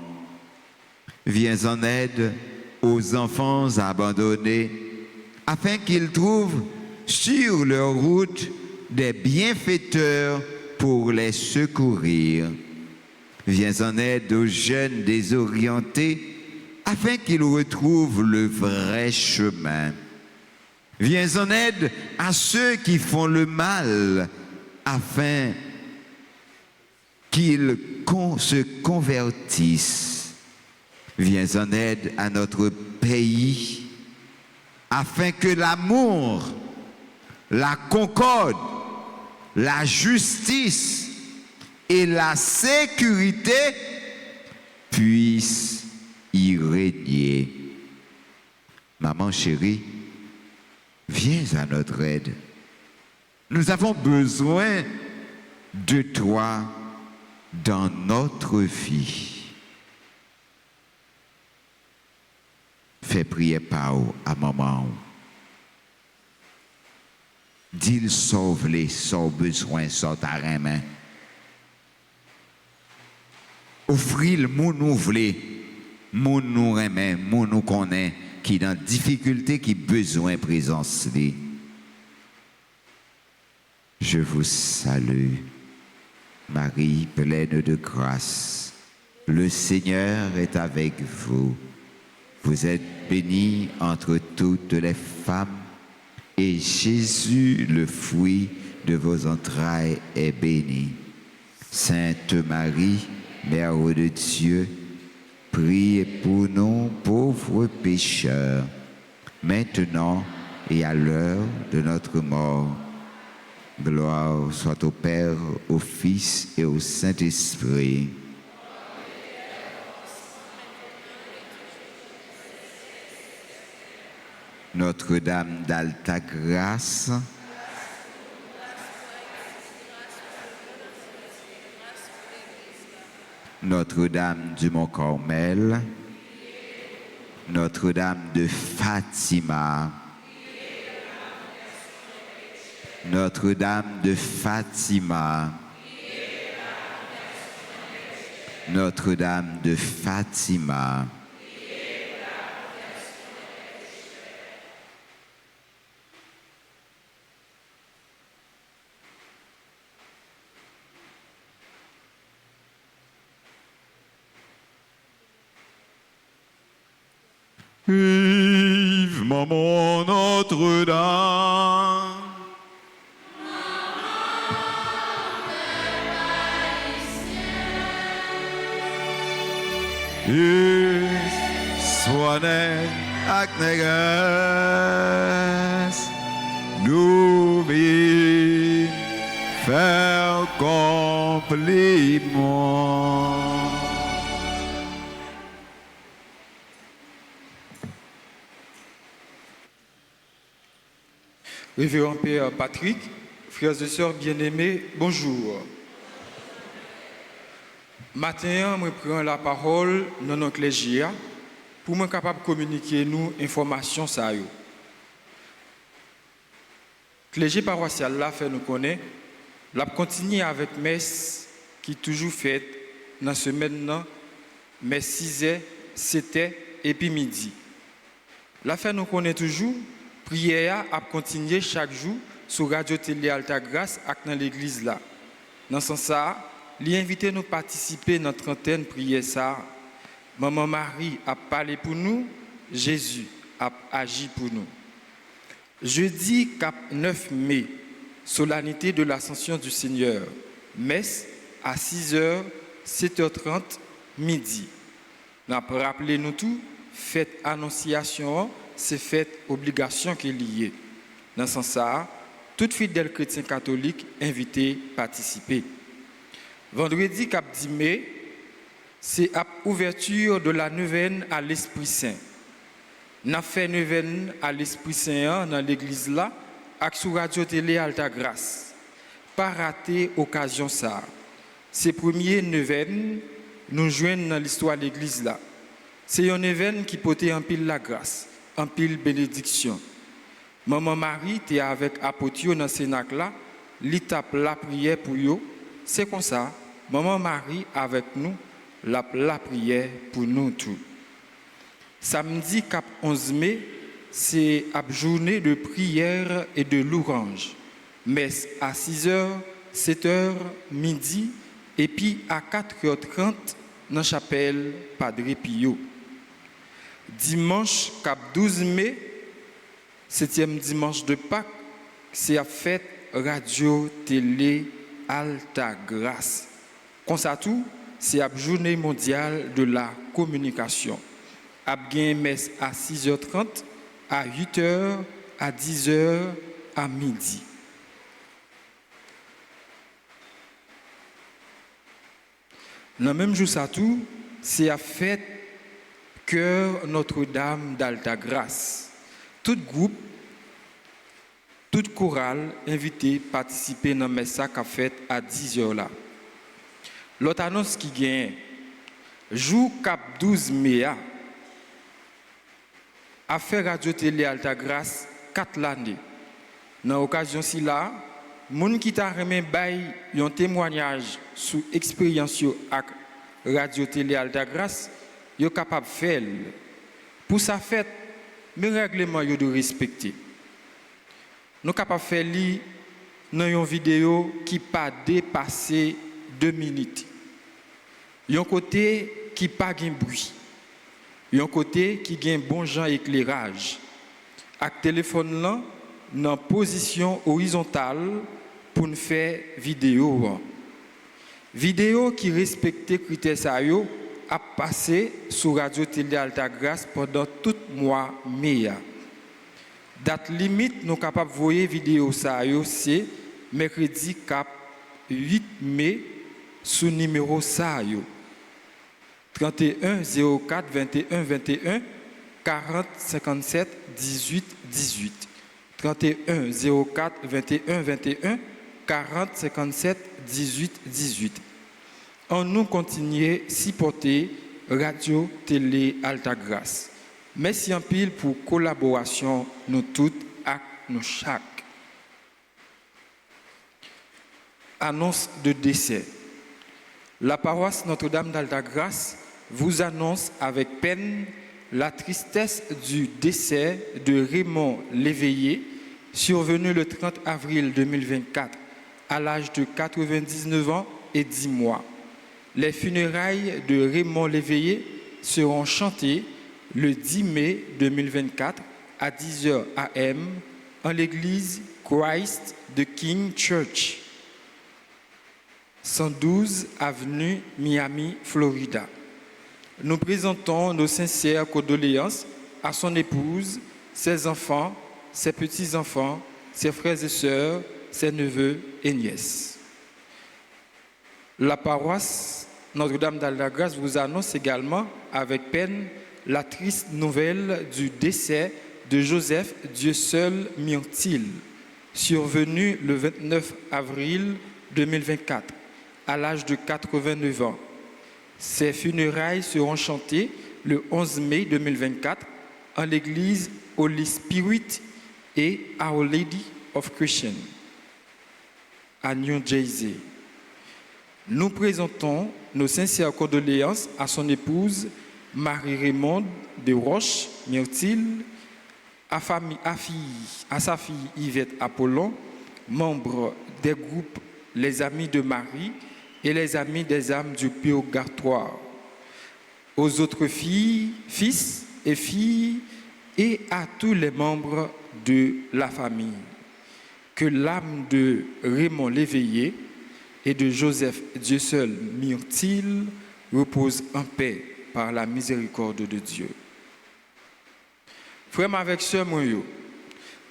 Viens en aide aux enfants abandonnés, afin qu'ils trouvent sur leur route des bienfaiteurs pour les secourir. Viens en aide aux jeunes désorientés, afin qu'ils retrouvent le vrai chemin. Viens en aide à ceux qui font le mal afin qu'ils se convertissent. Viens en aide à notre pays afin que l'amour, la concorde, la justice et la sécurité puissent y régner. Maman chérie, viens à notre aide. Nous avons besoin de toi dans notre vie. Fais prier par à maman. Dis-le sauve-les, sans besoin, sans ta main. Offrir le monde nous voulait, monde nous remet, monde nous connaît, qui dans difficulté, qui besoin de présence. Je vous salue, Marie pleine de grâce. Le Seigneur est avec vous. Vous êtes bénie entre toutes les femmes, et Jésus, le fruit de vos entrailles, est béni. Sainte Marie, Mère de Dieu, priez pour nous pauvres pécheurs, maintenant et à l'heure de notre mort. Gloire soit au Père, au Fils et au Saint-Esprit. Notre-Dame d'Alta Grâce, Notre-Dame du Mont-Carmel, Notre-Dame de Fatima, Notre-Dame de Fatima, Notre-Dame de Fatima. Vive maman Notre-Dame. Soignez ak négresse, nous vîmes faire compliment. Révérend Père Patrick, frères et sœurs bien-aimés, bonjour. Matin, je prends la parole dans notre clergé pour me capable de communiquer nous informations ça yo. Clergé paroissial là fait nous connaître, l'a continuer avec messe qui toujours faite dans semaine là, messe 6h, 7h et puis midi. La fait nous connaît toujours, prière a continuer chaque jour sur Radio Télé Alta Grâce et dans l'église là. Dans ce sens ça, lui inviter nous participer à notre trentaine prière ça. Maman Marie a parlé pour nous, Jésus a agi pour nous. Jeudi 9 mai, solennité de l'Ascension du Seigneur, messe à 6h, 7h30, midi. Nous avons rappelé nous tout, fête annonciation, c'est fête obligation qui est liée. Dans ce sens, tout fidèle chrétien catholique invité à participer. Vendredi 10 mai, c'est l'ouverture de la neuvaine à l'Esprit Saint. Nous avons fait neuvaine à l'Esprit Saint dans l'église là, avec sur Radio Télé Alta Grâce. Pas rater occasion ça. C'est première neuvaine nous joignent dans l'histoire de l'église là. C'est une neuvaine qui portait en pile la grâce, en pile bénédiction. Maman Marie était avec apôtre dans Sénac là, l'étape la prière pour eux. C'est comme ça, Maman Marie avec nous, la prière pour nous tous. Samedi 11 mai, c'est la journée de prière et de louange. Messe à 6h, 7h, midi, et puis à 4h30 dans la chapelle Padre Pio. Dimanche 12 mai, 7e dimanche de Pâques, c'est la fête radio, télé, Alta Grâce. Comme ça tout, c'est la journée mondiale de la communication. Abgain messe à 6h30, à 8h, à 10h, à midi. Dans le même jour, ça tout, c'est la fête Cœur Notre-Dame d'Alta Grâce. Tout groupe, toute chorale invité à participer dans le message qu'a fait à 10h là. L'autre annonce qui gagne, jour cap 12 mai, a fait Radio Télé Alta Grâce 4 l'année. Dans l'occasion ci là, moun qui t'a remis bay un témoignage sur expérience avec Radio Télé Alta Grâce, yo capable faire. Pour sa fête, mes règlements yo de respecter. Nous capable faire li dans une vidéo qui pas dépasser 2 minutes. Yon côté qui pas gen bruit. Yon côté qui gen bon genre éclairage. Avec téléphone là dans position horizontale pour nous faire vidéo. Vidéo qui respecte critères ça yo a passé sur Radio Télé Alta Grâce pendant tout mois mai. Date limite nous capable voyer vidéo ça yo c'est mercredi cap 8 mai sous numéro ça yo 31 04 21 21 40 57 18 18 31 04 21 21 40 57 18 18. On nous continue à supporter Radio Télé Alta Grâce. Merci en pile pour collaboration nous toutes et nous chaque. Annonce de décès. La paroisse Notre-Dame d'Alta Grâce vous annonce avec peine la tristesse du décès de Raymond Léveillé, survenu le 30 avril 2024 à l'âge de 99 ans et 10 mois. Les funérailles de Raymond Léveillé seront chantées le 10 mai 2024 à 10h AM en l'église Christ the King Church, 112 avenue Miami, Florida. Nous présentons nos sincères condoléances à son épouse, ses enfants, ses petits-enfants, ses frères et sœurs, ses neveux et nièces. La paroisse Notre-Dame d'Alta Grâce vous annonce également avec peine la triste nouvelle du décès de Joseph Dieu seul Myrtil, survenu le 29 avril 2024 à l'âge de 89 ans. Ses funérailles seront chantées le 11 mai 2024 en l'église Holy Spirit et Our Lady of Christian à New Jersey. Nous présentons nos sincères condoléances à son épouse Marie-Raymond de Roche Myrtil, à sa fille Yvette Apollon, membre des groupes Les Amis de Marie et les Amis des âmes du purgatoire, aux autres filles, fils et filles et à tous les membres de la famille. Que l'âme de Raymond Léveillé et de Joseph Dieu seul Myrtil repose en paix par la miséricorde de Dieu. Frère avec sœur Moyo,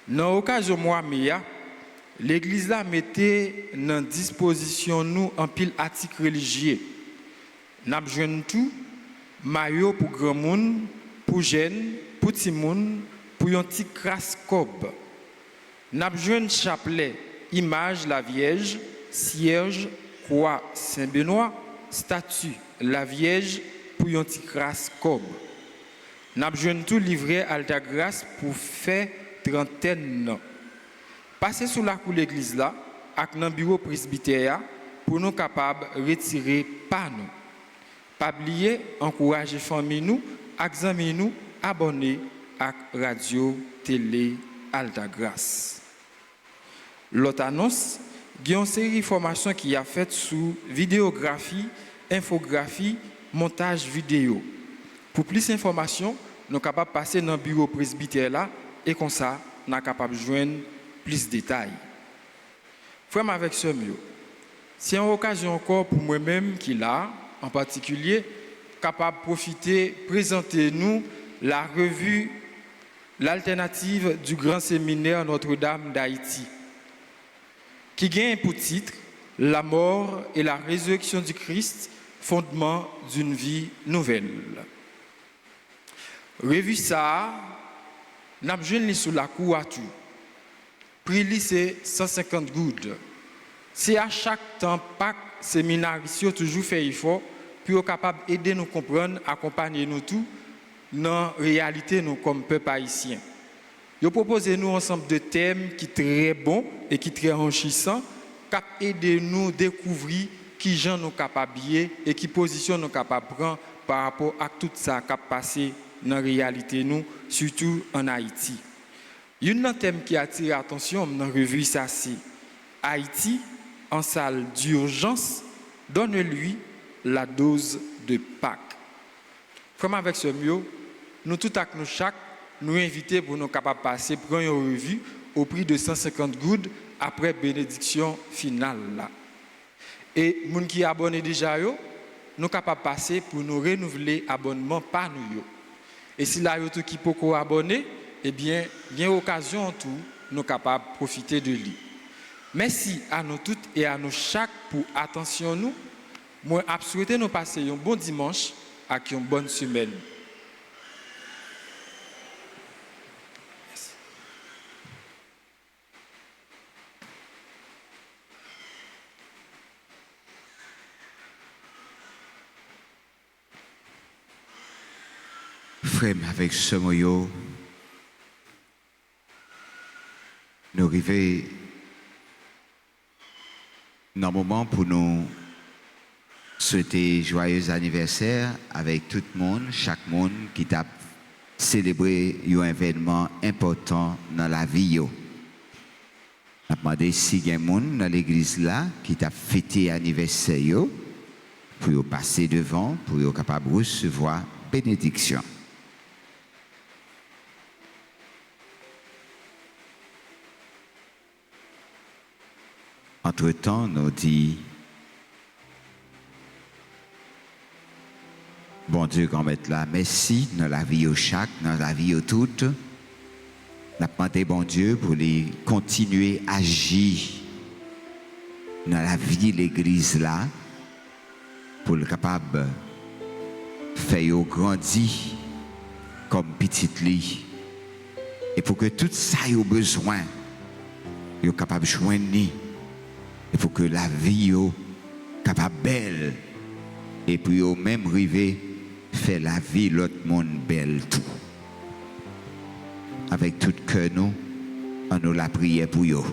dans l'occasion moi Mia, l'église là mettait dans disposition nous en pile articles religieux. N'a besoin tout maillot pour grand monde, pour jeune, pour petit monde, pour un petit crasse cob. N'a besoin chapelet, image la Vierge, cierge, croix Saint-Benoît, statue la Vierge pour un petit crasse cob. N'a besoin tout livrer Alta Grâce pour faire trentaine. Passez sous la cour de l'église là, avec un bureau presbytère pour nous capables de retirer pas nous. Pas oublier, encourager famille nous, examiner nous, abonner à Radio Télé Alta Grâce. L'autre annonce, il y a une série de formations qui a fait sous vidéographie, infographie, montage vidéo. Pour plus d'informations, nous sommes capables de passer dans le bureau presbytère là et comme ça, n'a capable de joindre plus de détails. Frère avec ce mieux, c'est une occasion encore pour moi-même qui là, en particulier, capable de profiter, présenter nous la revue, l'alternative du grand séminaire Notre-Dame d'Haïti, qui gagne pour titre La mort et la résurrection du Christ, fondement d'une vie nouvelle. Revue ça, n'a besoin sous la cour à tout. Prix c'est 150 gouttes. C'est à chaque temps Pâques, séminaristes toujours fait effort pour être capable d'aider nous comprendre, accompagner nous tous dans la réalité nous comme peuple haïtien. Ils proposent nous ensemble de thèmes qui sont très bons et qui sont très enrichissants, qui aident nous à découvrir qui gens nous capables et qui position nous capables prendre par rapport à tout ça qui a passé dans la réalité nous, surtout en Haïti. Il y a un thème qui attire l'attention dans la revue, ça c'est Haïti en salle d'urgence, donne-lui la dose de Pâques. Comme avec ce mieux, nous tout à nous chaque nous inviter pour nous capables de passer pour une revue au prix de 150 gouttes après bénédiction finale là. Et les gens qui sont abonnés déjà, nous capables de passer pour nous renouveler l'abonnement par nous. Et si là, tout qui peut abonner, eh bien, il y a une occasion tout, nous capables de profiter de lui. Merci à nous toutes et à nous chaque pour attention nous. Moi, je souhaite nous passer un bon dimanche avec une bonne semaine. Frère, avec ce moyo, nous arrivons dans un moment pour nous souhaiter joyeux anniversaire avec tout le monde, chaque monde qui a célébré un événement important dans la vie. On a demandé si il y a des gens dans l'église là qui a fêté l'anniversaire pour passer devant, pour être capable de recevoir bénédiction. Entre-temps, nous dit, bon Dieu, qu'on mette là, merci dans la vie au chaque, dans la vie au toute. Nous avons demandé, bon Dieu, pour les continuer à agir dans la vie de l'église là, pour le capable de faire grandir comme petit lit. Et pour que tout ça ait besoin, soient capable de joindre. Il faut que la vie soit capable belle. Et puis au même arriver, faire la vie l'autre monde belle tout. Avec tout cœur nous, on nous la prière pour eux.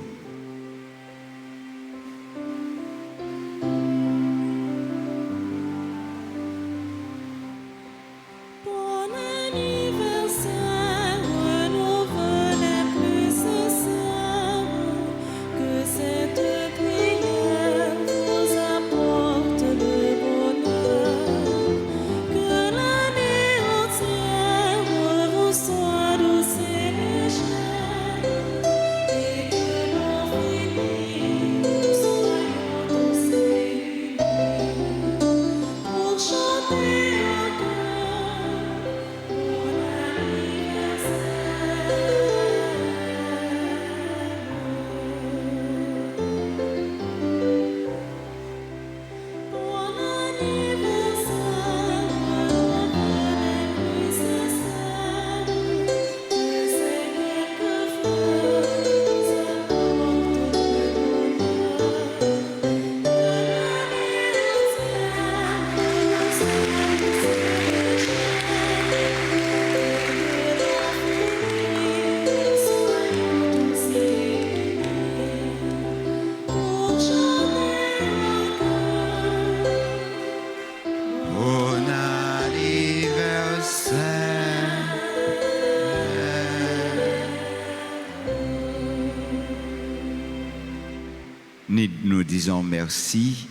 Nous disons merci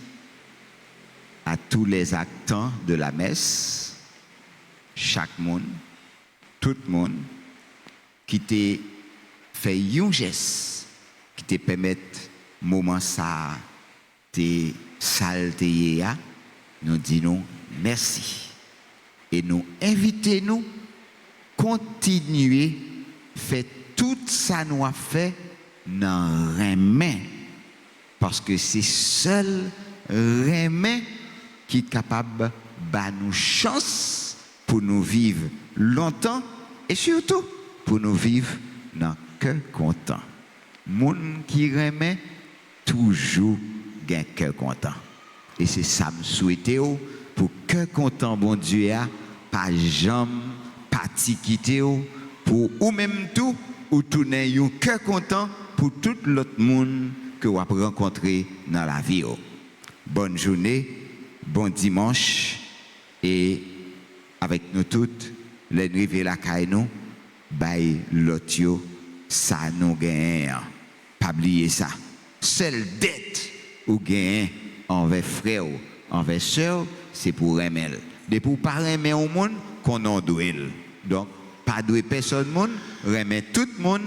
à tous les acteurs de la messe, chaque monde, tout le monde, qui t'a fait un geste qui te permet moment ça te salté, nous disons merci. Et nous invitons continuer faire tout ça nous a fait dans remet parce que c'est seul remet qui est capable de nous chance pour nous vivre longtemps et surtout pour nous vivre dans cœur content. Moun qui remet toujours gain cœur content. Et c'est ça me souhaiter pour cœur content bon Dieu a pas jamais parti quitter pour ou même tout ou tourner un cœur content pour tout l'autre monde que vous avez rencontré dans la vie. Bonne journée, bon dimanche et avec nous toutes, les rives la caille nous, by l'autre, ça nous gagne. Pas oublier ça. Seule dette ou gagne envers frère, envers sœur, c'est pour aimer. De pour pas aimer au monde qu'on en doit. Donc, pas de personne monde, aimer tout le monde,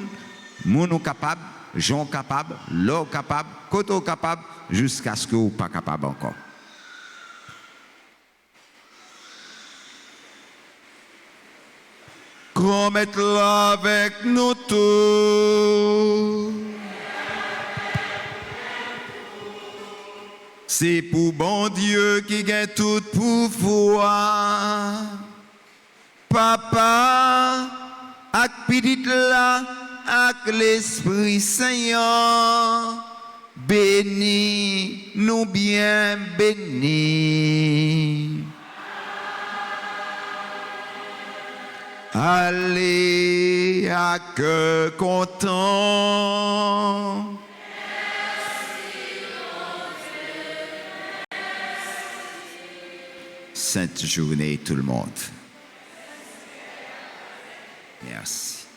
monde capable, gens capables, l'eau capable, côté capable, jusqu'à ce que vous pas capable encore. Qu'on mette là avec nous tous. C'est pour bon Dieu qui gagne tout pouvoir. Papa, ak petit là, ak l'Esprit Saint, bénis, nous bien bénis. Allez, à cœur content. Sainte journée tout le monde. Merci.